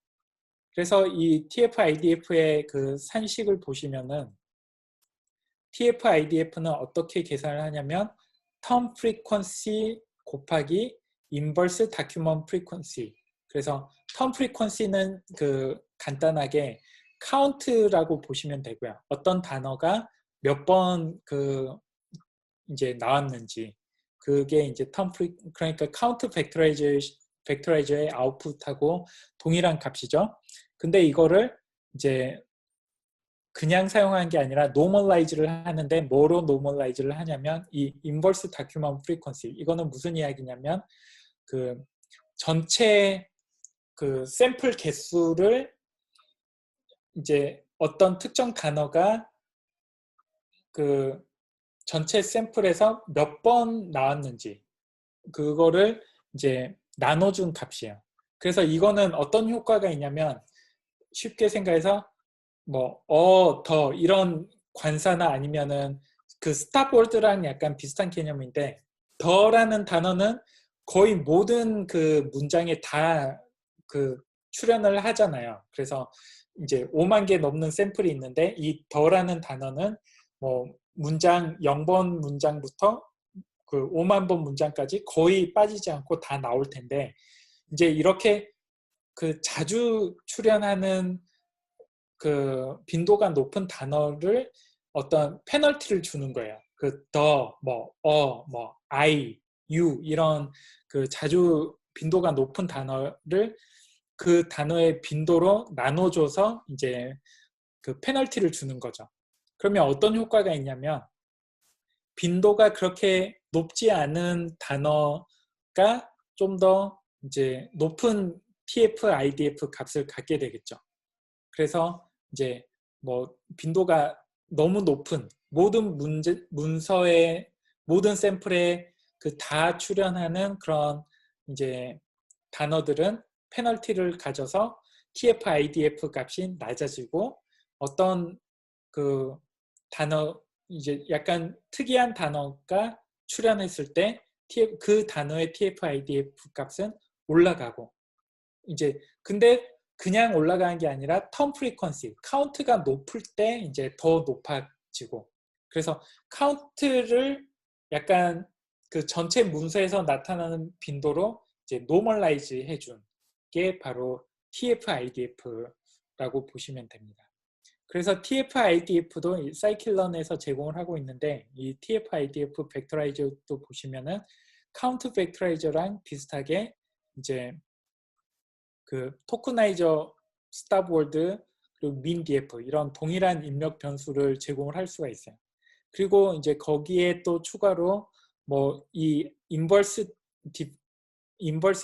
Speaker 1: 그래서 이 TF IDF의 산식을 보시면은 TF IDF는 어떻게 계산을 하냐면 Term Frequency 곱하기 Inverse Document Frequency. 그래서 Term Frequency는 간단하게 count라고 보시면 되고요. 어떤 단어가 몇 번 이제 나왔는지 그게 이제 그러니까 count 벡터라이저의 아웃풋하고 동일한 값이죠. 근데 이거를 이제 그냥 사용하는 게 아니라 노멀라이즈를 하는데 뭐로 노멀라이즈를 하냐면 이 인버스 다큐먼트 프리퀀시 이거는 무슨 이야기냐면 전체 샘플 개수를 이제 어떤 특정 단어가 전체 샘플에서 몇 번 나왔는지 그거를 이제 나눠준 값이에요. 그래서 이거는 어떤 효과가 있냐면 쉽게 생각해서 뭐 더 이런 관사나 아니면은 그 스탑월드랑 약간 비슷한 개념인데 더라는 단어는 거의 모든 그 문장에 다 그 출연을 하잖아요. 그래서 이제 5만 개 넘는 샘플이 있는데 이 더라는 단어는 뭐 문장 0번 문장부터 그 5만 번 문장까지 거의 빠지지 않고 다 나올 텐데 이제 이렇게 그 자주 출연하는 그 빈도가 높은 단어를 어떤 페널티를 주는 거예요. 그 더, 뭐, 뭐, I, you 이런 그 자주 빈도가 높은 단어를 그 단어의 빈도로 나눠줘서 이제 그 페널티를 주는 거죠. 그러면 어떤 효과가 있냐면 빈도가 그렇게 높지 않은 단어가 좀 더 이제 높은 TF, IDF 값을 갖게 되겠죠. 그래서 이제 뭐 빈도가 너무 높은 모든 문서의 모든 샘플에 그 다 출연하는 그런 이제 단어들은 페널티를 가져서 TF, IDF 값이 낮아지고 어떤 그 단어 이제 약간 특이한 단어가 출연했을 때 그 단어의 TF, IDF 값은 올라가고 이제 근데 그냥 올라가는 게 아니라 턴 프리퀀시, 카운트가 높을 때 이제 더 높아지고 그래서 카운트를 약간 그 전체 문서에서 나타나는 빈도로 이제 노멀라이즈 해준 게 바로 TF, IDF라고 보시면 됩니다. 그래서 TF, IDF도 사이클런에서 제공을 하고 있는데 이 TF, IDF 벡터라이저도 보시면은 카운트 벡터라이저랑 비슷하게 이제 그 토크나이저 스탑월드 그리고 민 DF 이런 동일한 입력 변수를 제공을 할 수가 있어요. 그리고 이제 거기에 또 추가로 뭐 이 인버스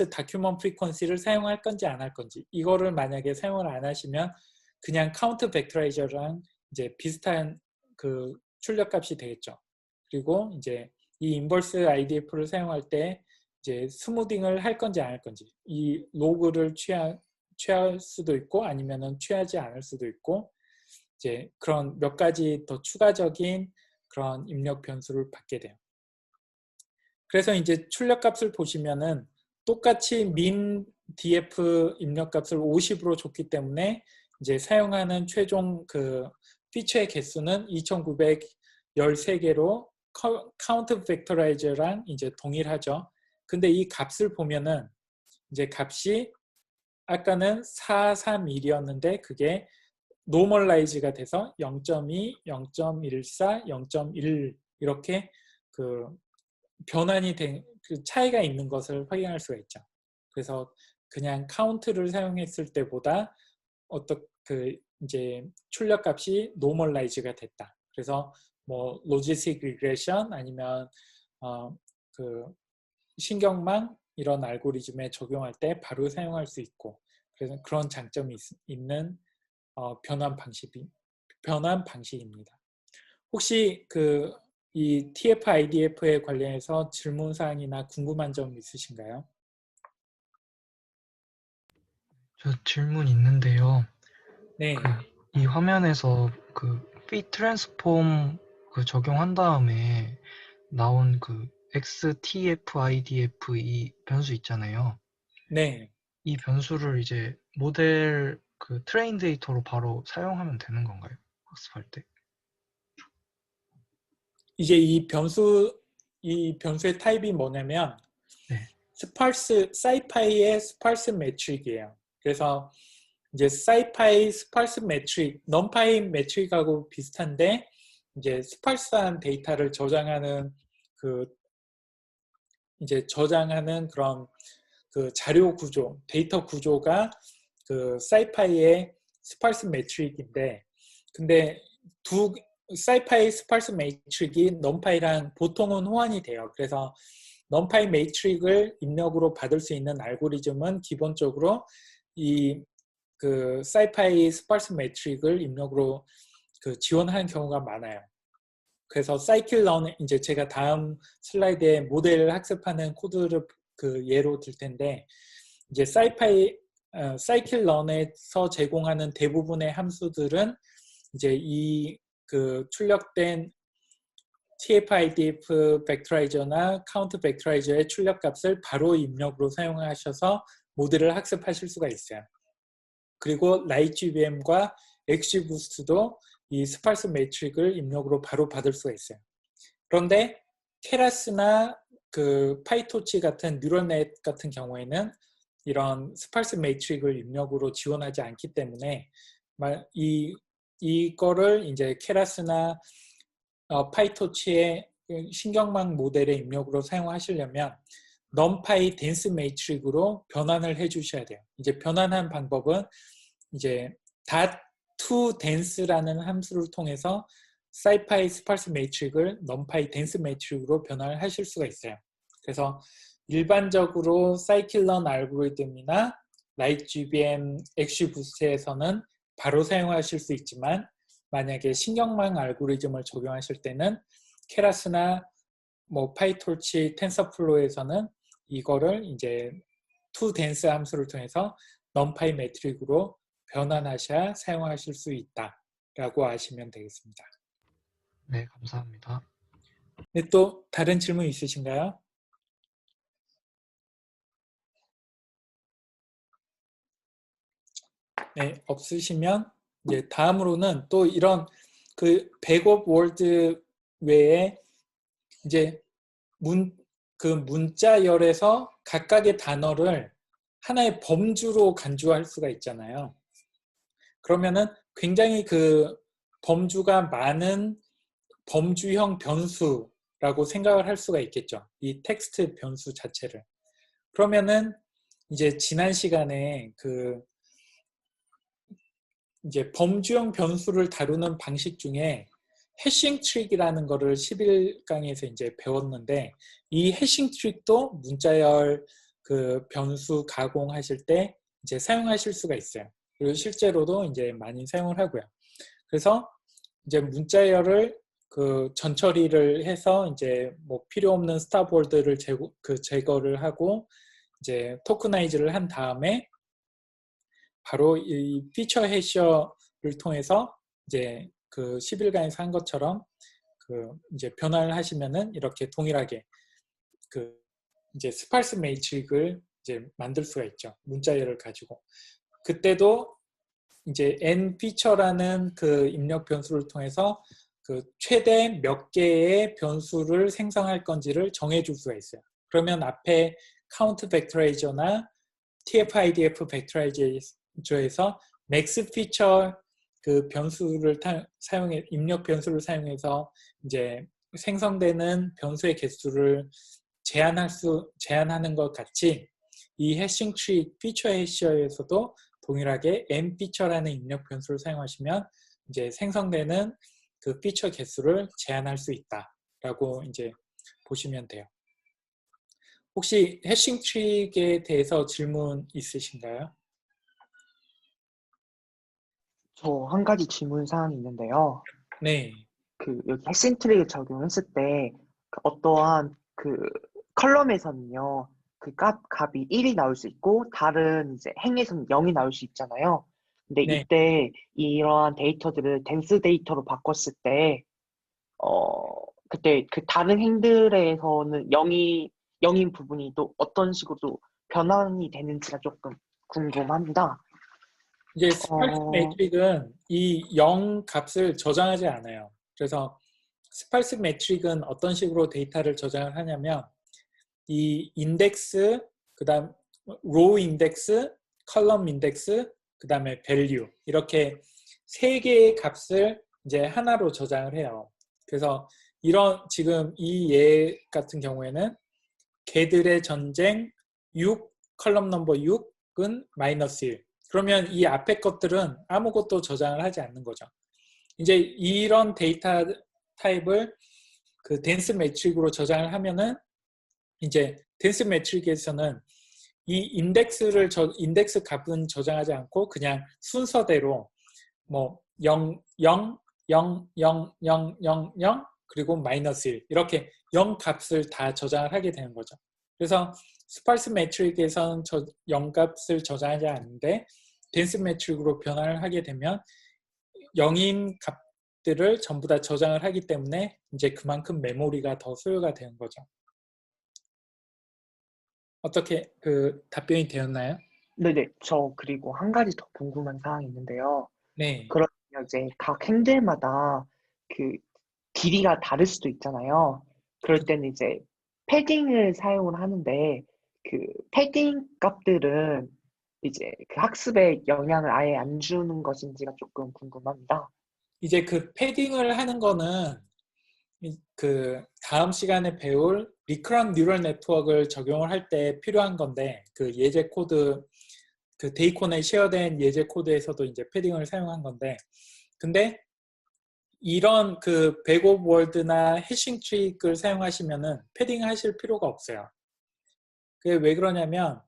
Speaker 1: 다큐먼트 프리퀀시를 사용할 건지 안 할 건지 이거를 만약에 사용을 안 하시면 그냥 카운트 벡터라이저랑 이제 비슷한 그 출력값이 되겠죠. 그리고 이제 이 인버스 IDF를 사용할 때 이제 스무딩을 할 건지 안 할 건지 이 로그를 취할 수도 있고 아니면은 취하지 않을 수도 있고 이제 그런 몇 가지 더 추가적인 그런 입력 변수를 받게 돼요. 그래서 이제 출력값을 보시면은 똑같이 min df 입력값을 50으로 줬기 때문에 이제 사용하는 최종 그 피처의 개수는 2913개로 카운트 벡터라이저랑 이제 동일하죠. 근데 이 값을 보면은 이제 값이 아까는 431이었는데 그게 노멀라이즈가 돼서 0.2, 0.14, 0.1 이렇게 그 변환이 된 그 차이가 있는 것을 확인할 수가 있죠. 그래서 그냥 카운트를 사용했을 때보다 어떤 그 이제 출력값이 노멀라이즈가 됐다. 그래서 뭐 로지스틱 리그레션 아니면 그 신경망 이런 알고리즘에 적용할 때 바로 사용할 수 있고 그래서 그런 장점이 있는 변환 방식입니다. 혹시 그 이 TF, IDF에 관련해서 질문 사항이나 궁금한 점 있으신가요?
Speaker 5: 저 질문 있는데요.
Speaker 1: 네,
Speaker 5: 이 화면에서 그 fit transform 그 적용한 다음에 나온 그 XTF-IDF 이 변수 있잖아요.
Speaker 1: 네.
Speaker 5: 이 변수를 이제 모델 그 트레인 데이터로 바로 사용하면 되는 건가요? 학습할 때?
Speaker 1: 이제 이 변수의 타입이 뭐냐면
Speaker 5: 네.
Speaker 1: 사이파이의 스파르스 매트릭이에요. 그래서 이제 사이파이 스파르스 매트릭, 넘파이 매트릭하고 비슷한데 이제 스파르스한 데이터를 저장하는 그런 그 자료 구조, 데이터 구조가 그 사이파이의 스파르스 매트릭인데 근데 사이파이 스파르스 매트릭이 넘파이랑 보통은 호환이 돼요. 그래서 넘파이 매트릭을 입력으로 받을 수 있는 알고리즘은 기본적으로 이 그 사이파이 스파르스 매트릭을 입력으로 그 지원하는 경우가 많아요. 그래서 scikit-learn 이제 제가 다음 슬라이드에 모델을 학습하는 코드를 그 예로 들 텐데 이제 scikit-learn에서 제공하는 대부분의 함수들은 이제 이 그 출력된 TF-IDF 벡터라이저나 카운트 벡터라이저의 출력값을 바로 입력으로 사용하셔서 모델을 학습하실 수가 있어요. 그리고 RightGBM과 XGBoost도 이 스파르스 매트릭을 입력으로 바로 받을 수가 있어요. 그런데 케라스나 그 파이토치 같은 뉴럴넷 같은 경우에는 이런 스파르스 매트릭을 입력으로 지원하지 않기 때문에 이거를 이제 케라스나 파이토치의 신경망 모델의 입력으로 사용하시려면 numpy dense 매트릭으로 변환을 해주셔야 돼요. 이제 변환한 방법은 이제 .toDense라는 함수를 통해서 scipy 스파르스 매트릭을 numpy dense 매트릭으로 변환을 하실 수가 있어요. 그래서 일반적으로 scikit-learn 알고리즘이나 RightGBM, XGBoost에서는 바로 사용하실 수 있지만 만약에 신경망 알고리즘을 적용하실 때는 케라스나 뭐 파이토치, 텐서플로우에서는 이거를 이제 toDense 함수를 통해서 numpy 매트릭으로 변환하셔야 사용하실 수 있다라고 아시면 되겠습니다.
Speaker 5: 네, 감사합니다.
Speaker 1: 네, 또 다른 질문 있으신가요? 네, 없으시면 이제 다음으로는 또 이런 그 백업 월드 외에 이제 그 문자열에서 각각의 단어를 하나의 범주로 간주할 수가 있잖아요. 그러면은 굉장히 그 범주가 많은 범주형 변수라고 생각을 할 수가 있겠죠. 이 텍스트 변수 자체를. 그러면은 이제 지난 시간에 그 이제 범주형 변수를 다루는 방식 중에 해싱 트릭이라는 거를 11강에서 이제 배웠는데 이 해싱 트릭도 문자열 그 변수 가공하실 때 이제 사용하실 수가 있어요. 그리고 실제로도 이제 많이 사용을 하고요. 그래서 이제 문자열을 그 전처리를 해서 이제 뭐 필요 없는 스탑월드를 제거를 하고 이제 토크나이즈를 한 다음에 바로 이 피처 해셔를 통해서 이제 그 11강에서 한 것처럼 그 이제 변환을 하시면은 이렇게 동일하게 그 이제 스파르스 매트릭을 이제 만들 수가 있죠. 문자열을 가지고. 그때도 이제 n 피처라는 그 입력 변수를 통해서 그 최대 몇 개의 변수를 생성할 건지를 정해줄 수가 있어요. 그러면 앞에 카운트 벡터라이저나 TF-IDF 벡터라이저에서 맥스 피처 그 변수를 사용해 입력 변수를 사용해서 이제 생성되는 변수의 개수를 제한하는 것 같이 이 해싱 트리 피처 해셔에서도 동일하게 n 피처라는 입력 변수를 사용하시면 이제 생성되는 그 피처 개수를 제한할 수 있다라고 이제 보시면 돼요. 혹시 해싱 트릭에 대해서 질문 있으신가요?
Speaker 3: 저 한 가지 질문 사항이 있는데요.
Speaker 1: 네,
Speaker 3: 그 여기 해싱 트릭을 적용했을 때 그 어떠한 그 컬럼에서는요, 그 값이 1이 나올 수 있고 다른 이제 행에서는 0이 나올 수 있잖아요. 근데
Speaker 1: 네.
Speaker 3: 이때 이러한 데이터들을 덴스 데이터로 바꿨을 때 그때 그 다른 행들에서는 0인 부분이 또 어떤 식으로 변환이 되는지가 조금 궁금합니다.
Speaker 1: 이제 스파르스 매트릭은 이 0 값을 저장하지 않아요. 그래서 스파르스 매트릭은 어떤 식으로 데이터를 저장을 하냐면 이 인덱스, 그다음 로우 인덱스, 컬럼 인덱스, 그다음에 밸류 이렇게 세 개의 값을 이제 하나로 저장을 해요. 그래서 이런 지금 이 예 같은 경우에는 개들의 전쟁 6, 컬럼 넘버 6은 마이너스 1. 그러면 이 앞에 것들은 아무것도 저장을 하지 않는 거죠. 이제 이런 데이터 타입을 그 덴스 매트릭으로 저장을 하면은 이제 덴스 매트릭에서는 이 인덱스 값은 저장하지 않고 그냥 순서대로 뭐 0, 0, 0, 0, 0, 0, 0, 그리고 마이너스 1 이렇게 0 값을 다 저장을 하게 되는 거죠. 그래서 스파르스 매트릭에서는 0 값을 저장하지 않는데 덴스 매트릭으로 변화를 하게 되면 0인 값들을 전부 다 저장을 하기 때문에 이제 그만큼 메모리가 더 소요가 되는 거죠. 어떻게 답변이 되었나요?
Speaker 3: 네네. 저 그리고 한 가지 더 궁금한 사항이 있는데요.
Speaker 1: 네.
Speaker 3: 그러면 이제 각 행들마다 그 길이가 다를 수도 있잖아요. 그럴 때는 이제 패딩을 사용을 하는데 그 패딩 값들은 이제 그 학습에 영향을 아예 안 주는 것인지가 조금 궁금합니다.
Speaker 1: 이제 그 패딩을 하는 거는 그 다음 시간에 배울 리커런트 뉴럴 네트워크를 적용을 할 때 필요한 건데 그 예제 코드 그 데이콘에 쉐어된 예제 코드에서도 이제 패딩을 사용한 건데 근데 이런 그 백 오브 월드나 해싱 트릭을 사용하시면은 패딩 하실 필요가 없어요. 그게 왜 그러냐면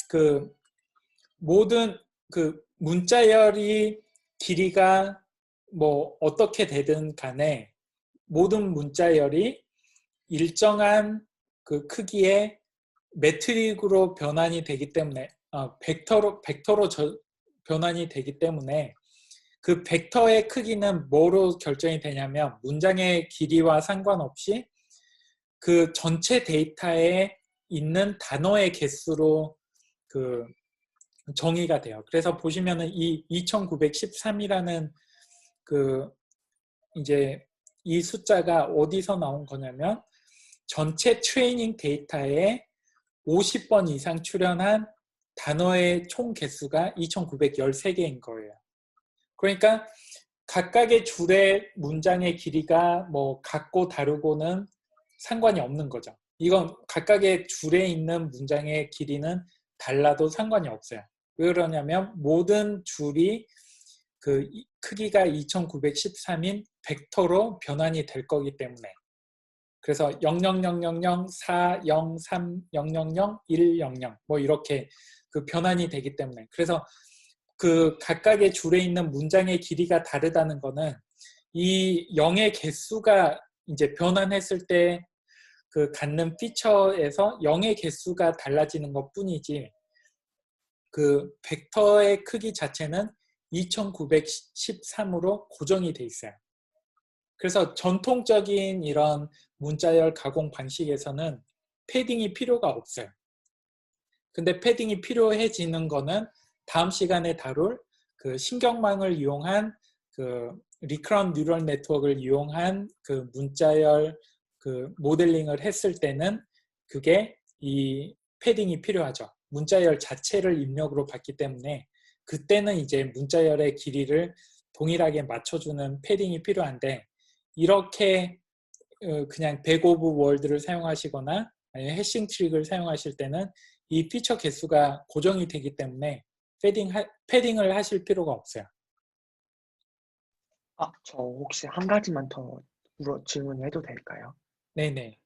Speaker 1: 그 모든 그 문자열이 길이가 뭐 어떻게 되든 간에 모든 문자열이 일정한 그 크기의 매트릭으로 변환이 되기 때문에 벡터로 변환이 되기 때문에 그 벡터의 크기는 뭐로 결정이 되냐면 문장의 길이와 상관없이 그 전체 데이터에 있는 단어의 개수로 그 정의가 돼요. 그래서 보시면은 이 2913이라는 그 이제 이 숫자가 어디서 나온 거냐면 전체 트레이닝 데이터에 50번 이상 출연한 단어의 총 개수가 2913개인 거예요. 그러니까 각각의 줄의 문장의 길이가 뭐 같고 다르고는 상관이 없는 거죠. 이건 각각의 줄에 있는 문장의 길이는 달라도 상관이 없어요. 왜 그러냐면 모든 줄이 그 크기가 2913인 벡터로 변환이 될 거기 때문에 그래서 0000, 4, 0, 3, 000, 1, 00 뭐 이렇게 그 변환이 되기 때문에 그래서 그 각각의 줄에 있는 문장의 길이가 다르다는 거는 이 0의 개수가 이제 변환했을 때 그 갖는 피처에서 0의 개수가 달라지는 것 뿐이지 그 벡터의 크기 자체는 2913으로 고정이 돼 있어요. 그래서 전통적인 이런 문자열 가공 방식에서는 패딩이 필요가 없어요. 근데 패딩이 필요해지는 거는 다음 시간에 다룰 그 신경망을 이용한 그 리커런트 뉴럴 네트워크를 이용한 그 문자열 그 모델링을 했을 때는 그게 이 패딩이 필요하죠. 문자열 자체를 입력으로 받기 때문에 그때는 이제 문자열의 길이를 동일하게 맞춰주는 패딩이 필요한데 이렇게 그냥 백 오브 월드를 사용하시거나 아니면 해싱 트릭을 사용하실 때는 이 피처 개수가 고정이 되기 때문에 패딩을 하실 필요가 없어요.
Speaker 3: 저 혹시 한 가지만 더 질문해도 될까요?
Speaker 1: 네네.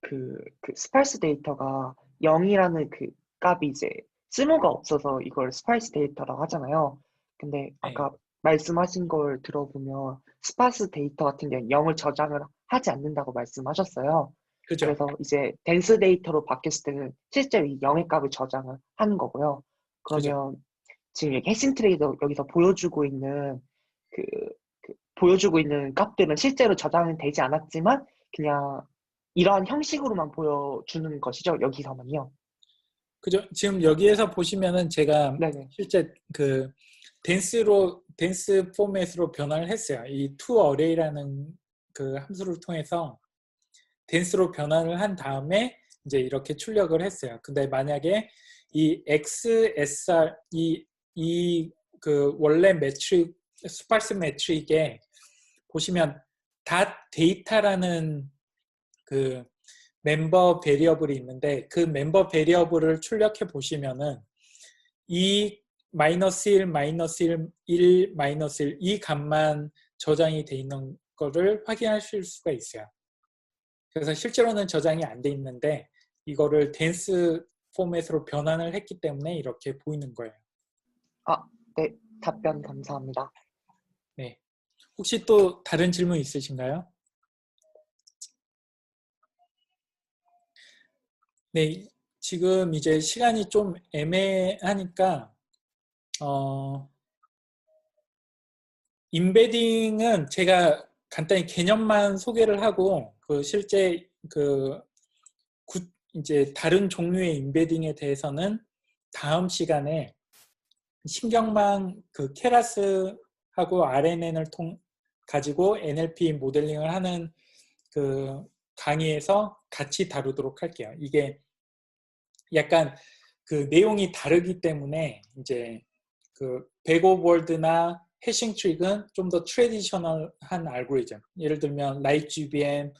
Speaker 3: 그 스파이스 데이터가 0이라는 그 값이 이제 쓸모가 없어서 이걸 스파이스 데이터라고 하잖아요. 근데
Speaker 1: 네.
Speaker 3: 아까 말씀하신 걸 들어보면 스파이스 데이터 같은 경우는 0을 저장을 하지 않는다고 말씀하셨어요.
Speaker 1: 그죠?
Speaker 3: 그래서 이제 덴스 데이터로 바뀌었을 때는 실제로 이 0의 값을 저장을 하는 거고요.
Speaker 1: 그죠?
Speaker 3: 그러면 지금 여기 해싱 트레이더 여기서 보여주고 있는 그 보여주고 있는 값들은 실제로 저장은 되지 않았지만 그냥 이러한 형식으로만 보여주는 것이죠. 여기서만요.
Speaker 1: 그죠? 지금 여기에서 보시면은 제가
Speaker 3: 네네.
Speaker 1: 실제 그 댄스 포맷으로 변화를 했어요. 이 toArray라는 그 함수를 통해서 댄스로 변환을 한 다음에 이제 이렇게 출력을 했어요. 근데 만약에 이 XSR 이 그 원래 매트릭 스파르스 매트릭에 보시면 .data라는 그 멤버 베리어블이 있는데 그 멤버 베리어블을 출력해 보시면은 이 -1, -1, 1, -1 이 값만 저장이 돼 있는 거를 확인하실 수가 있어요. 그래서 실제로는 저장이 안 돼 있는데 이거를 댄스 포맷으로 변환을 했기 때문에 이렇게 보이는 거예요.
Speaker 3: 네. 답변 감사합니다.
Speaker 1: 네. 혹시 또 다른 질문 있으신가요? 네, 지금 이제 시간이 좀 애매하니까 임베딩은 제가 간단히 개념만 소개를 하고 그 실제 이제 다른 종류의 임베딩에 대해서는 다음 시간에 신경망 그 케라스하고 RNN을 가지고 NLP 모델링을 하는 그 강의에서 같이 다루도록 할게요. 이게 약간 그 내용이 다르기 때문에 이제 그 백오버드나 해싱 트릭은 좀 더 트래디셔널한 알고리즘, 예를 들면 라이트 GBM,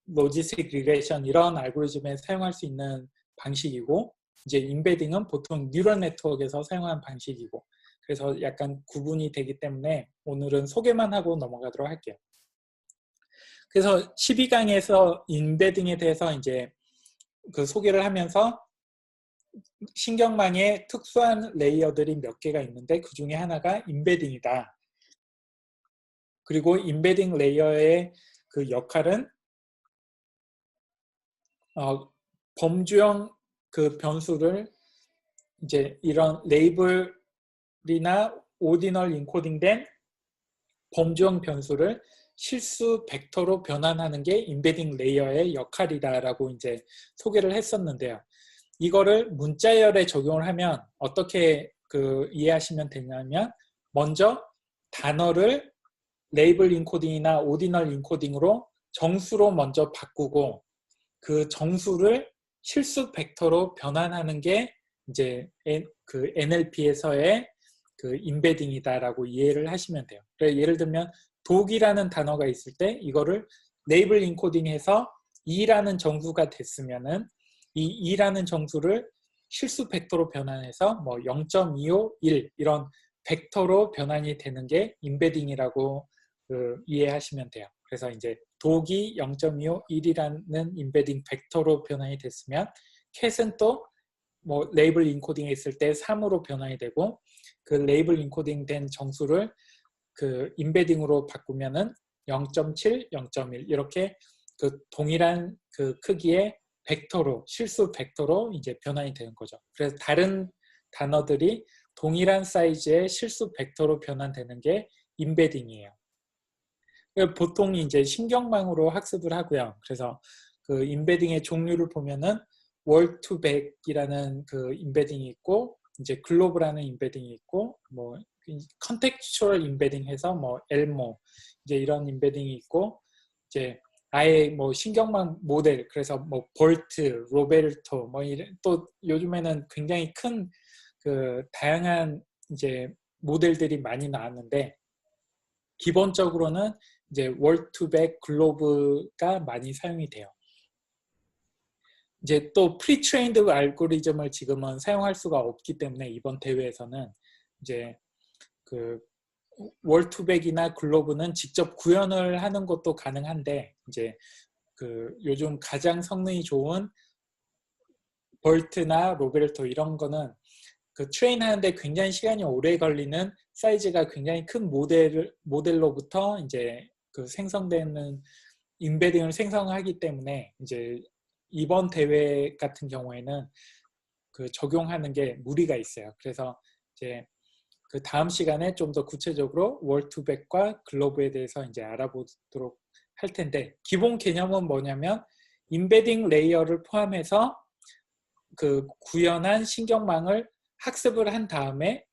Speaker 1: 로지스틱 리그레이션 이런 알고리즘에 사용할 수 있는 방식이고, 이제 임베딩은 보통 뉴럴 네트워크에서 사용하는 방식이고, 그래서 약간 구분이 되기 때문에 오늘은 소개만 하고 넘어가도록 할게요. 그래서 12강에서 임베딩에 대해서 이제 그 소개를 하면서 신경망에 특수한 레이어들이 몇 개가 있는데 그 중에 하나가 임베딩이다. 그리고 임베딩 레이어의 그 역할은 범주형 그 변수를 이제 이런 레이블이나 오디널 인코딩된 범주형 변수를 실수 벡터로 변환하는 게 임베딩 레이어의 역할이다라고 이제 소개를 했었는데요. 이거를 문자열에 적용을 하면 어떻게 이해하시면 되냐면, 먼저 단어를 레이블 인코딩이나 오디널 인코딩으로 정수로 먼저 바꾸고 그 정수를 실수 벡터로 변환하는 게 이제 그 NLP에서의 그 임베딩이다라고 이해를 하시면 돼요. 그래서 예를 들면 독이라는 단어가 있을 때 이거를 레이블 인코딩해서 2라는 정수가 됐으면은 이 2라는 정수를 실수 벡터로 변환해서 뭐 0.25, 1 이런 벡터로 변환이 되는 게 임베딩이라고 이해하시면 돼요. 그래서 이제 독이 0.25, 1이라는 임베딩 벡터로 변환이 됐으면 캣은 또 뭐 레이블 인코딩에 있을 때 3으로 변환이 되고, 그 레이블 인코딩 된 정수를 그 임베딩으로 바꾸면은 0.7, 0.1 이렇게 그 동일한 그 크기의 벡터로, 실수 벡터로 이제 변환이 되는 거죠. 그래서 다른 단어들이 동일한 사이즈의 실수 벡터로 변환되는 게 임베딩이에요. 보통 이제 신경망으로 학습을 하고요. 그래서 그 임베딩의 종류를 보면은 월2백이라는 그 임베딩이 있고, 이제 글로브라는 임베딩이 있고, 뭐 컨텍스추얼 임베딩 해서 뭐 엘모 이제 이런 임베딩이 있고, 이제 아예 뭐 신경망 모델, 그래서 뭐 볼트, 로베르토 뭐 또 요즘에는 굉장히 큰 그 다양한 이제 모델들이 많이 나왔는데, 기본적으로는 이제 월2백 글로브가 많이 사용이 돼요. 이제 또 프리트레인드 알고리즘을 지금은 사용할 수가 없기 때문에 이번 대회에서는 이제 그 월2백이나 글로브는 직접 구현을 하는 것도 가능한데, 이제 그 요즘 가장 성능이 좋은 볼트나 로베르토 이런 거는 그 트레인 하는데 굉장히 시간이 오래 걸리는 사이즈가 굉장히 큰 모델로부터 이제 그 생성되는 임베딩을 생성하기 때문에 이제 이번 대회 같은 경우에는 그 적용하는 게 무리가 있어요. 그래서 이제 그 다음 시간에 좀 더 구체적으로 월2백과 글로브에 대해서 이제 알아보도록 할 텐데, 기본 개념은 뭐냐면 임베딩 레이어를 포함해서 그 구현한 신경망을 학습을 한 다음에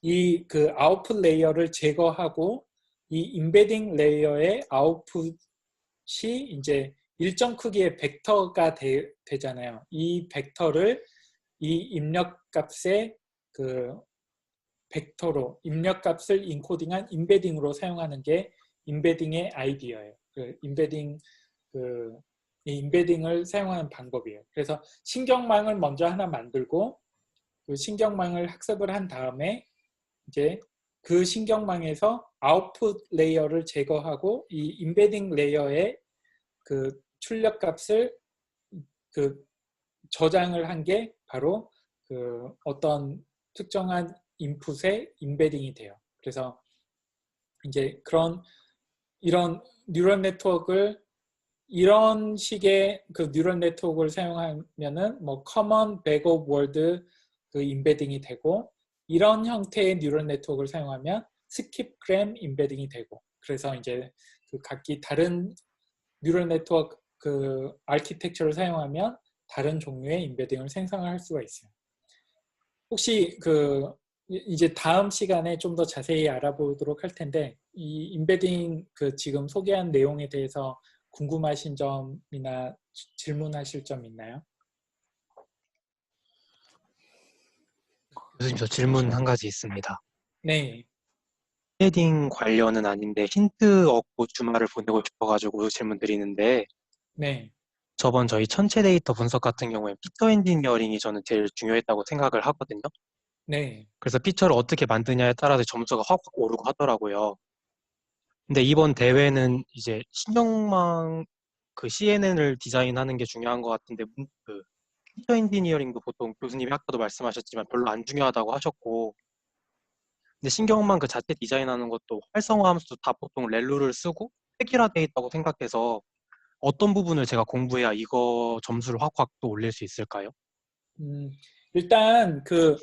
Speaker 1: 이 그 아웃풋 레이어를 제거하고 이 임베딩 레이어의 아웃풋이 이제 일정 크기의 벡터가 되잖아요. 이 벡터를 이 입력값의 그 벡터로 입력값을 인코딩한 임베딩으로 사용하는 게 임베딩의 아이디어예요. 그 임베딩을 사용하는 방법이에요. 그래서 신경망을 먼저 하나 만들고 그 신경망을 학습을 한 다음에 이제 그 신경망에서 아웃풋 레이어를 제거하고 이 임베딩 레이어의 그 출력값을 그 저장을 한 게 바로 그 어떤 특정한 인풋의 임베딩이 돼요. 그래서 이제 이런 뉴럴 네트워크를 이런 식의 그 뉴럴 네트워크를 사용하면은 뭐 커먼 백업 월드 그 임베딩이 되고, 이런 형태의 뉴럴 네트워크를 사용하면 스킵그램 임베딩이 되고, 그래서 이제 그 각기 다른 뉴럴 네트워크 그 아키텍처를 사용하면 다른 종류의 임베딩을 생성할 수가 있어요. 혹시 그 이제 다음 시간에 좀 더 자세히 알아보도록 할 텐데, 이 임베딩 그 지금 소개한 내용에 대해서 궁금하신 점이나 질문하실 점 있나요?
Speaker 6: 교수님, 저 질문 한 가지 있습니다.
Speaker 1: 네,
Speaker 6: 헤딩 관련은 아닌데 힌트 얻고 주말을 보내고 싶어가지고 질문 드리는데,
Speaker 1: 네,
Speaker 6: 저번 저희 전체 데이터 분석 같은 경우에 피처 엔지니어링이 저는 제일 중요했다고 생각을 하거든요.
Speaker 1: 네,
Speaker 6: 그래서 피처를 어떻게 만드냐에 따라서 점수가 확 오르고 하더라고요. 근데 이번 대회는 이제 신경망 그 CNN을 디자인하는 게 중요한 것 같은데, 그 피처 엔지니어링도 보통 교수님이 아까도 말씀하셨지만 별로 안 중요하다고 하셨고, 근데 신경망 그 자체 디자인하는 것도 활성화하면서도 다 보통 렐루를 쓰고 획일화돼 있다고 생각해서 어떤 부분을 제가 공부해야 이거 점수를 확확 또 올릴 수 있을까요?
Speaker 1: 일단 그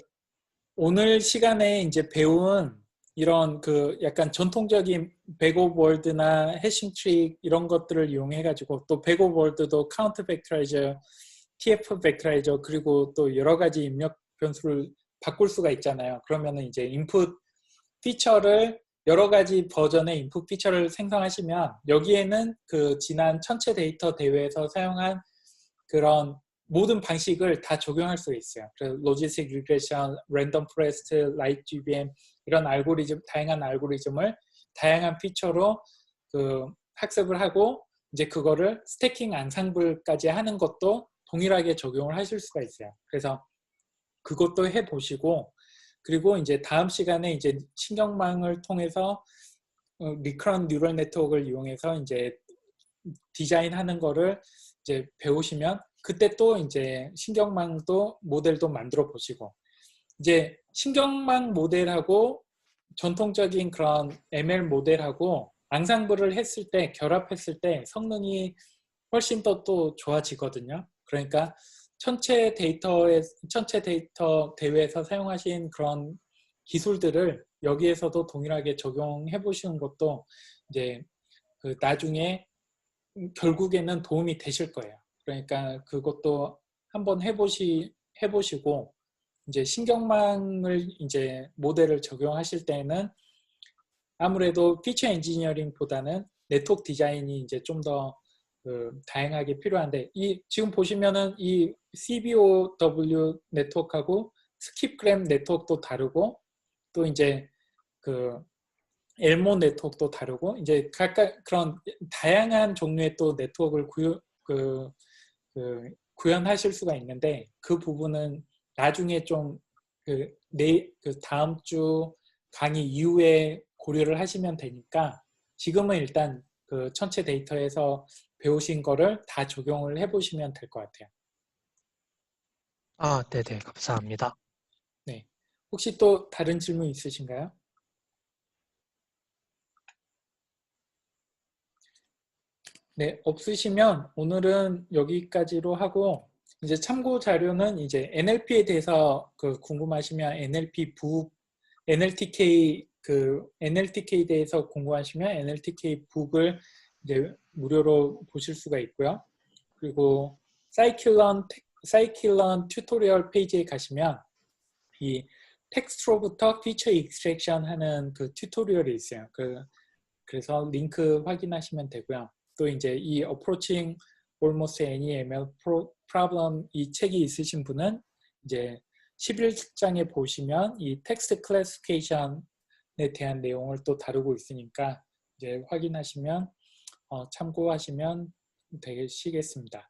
Speaker 1: 오늘 시간에 이제 배운 이런 그 약간 전통적인 백오브 월드나 해싱 트릭 이런 것들을 이용해 가지고, 또 백오브 월드도 카운트 벡터라이저, TF 벡터라이저, 그리고 또 여러 가지 입력 변수를 바꿀 수가 있잖아요. 그러면은 이제 인풋 피처를 여러 가지 버전의 인풋 피처를 생성하시면, 여기에는 그 지난 전체 데이터 대회에서 사용한 그런 모든 방식을 다 적용할 수 있어요. 그래서 로지스틱 리그레션, 랜덤 포레스트, 라이트 GBM 이런 알고리즘, 다양한 알고리즘을 다양한 피처로 그 학습을 하고, 이제 그거를 스태킹 안상블까지 하는 것도 동일하게 적용을 하실 수가 있어요. 그래서 그것도 해보시고, 그리고 이제 다음 시간에 이제 신경망을 통해서 리커런트 뉴럴 네트워크를 이용해서 이제 디자인하는 거를 이제 배우시면, 그때 또 이제 신경망도 모델도 만들어 보시고, 이제 신경망 모델하고 전통적인 그런 ML 모델하고 앙상블을 했을 때, 결합했을 때 성능이 훨씬 더 또 좋아지거든요. 그러니까 전체 데이터 대회에서 사용하신 그런 기술들을 여기에서도 동일하게 적용해 보시는 것도 이제 그 나중에 결국에는 도움이 되실 거예요. 그러니까 그것도 한번 해보시고, 이제 신경망을 이제 모델을 적용하실 때는 아무래도 피처 엔지니어링보다는 네트워크 디자인이 이제 좀 더 그 다양하게 필요한데, 이 지금 보시면은 이 CBOW 네트워크하고 스킵그램 네트워크도 다르고, 또 이제 그 엘모 네트워크도 다르고, 이제 각각 그런 다양한 종류의 또 네트워크를 구현하실 수가 있는데, 그 부분은 나중에 좀 그 다음 주 강의 이후에 고려를 하시면 되니까, 지금은 일단 그 전체 데이터에서 배우신 거를 다 적용을 해보시면 될 것 같아요.
Speaker 6: 아, 네네, 감사합니다.
Speaker 1: 네. 혹시 또 다른 질문 있으신가요? 네, 없으시면 오늘은 여기까지로 하고, 이제 참고 자료는 이제 NLP에 대해서 그 궁금하시면 NLTK에 대해서 궁금하시면 NLTK 북을 이제 무료로 보실 수가 있고요. 그리고 사이클런 튜토리얼 페이지에 가시면 이 텍스트로부터 피처 익스트랙션 하는 그 튜토리얼이 있어요. 그래서 링크 확인하시면 되고요. 또 이제 이 Approaching Almost Any ML Problem 이 책이 있으신 분은 이제 11장에 보시면 이 텍스트 클래시피케이션에 대한 내용을 또 다루고 있으니까 이제 확인하시면 참고하시면 되시겠습니다.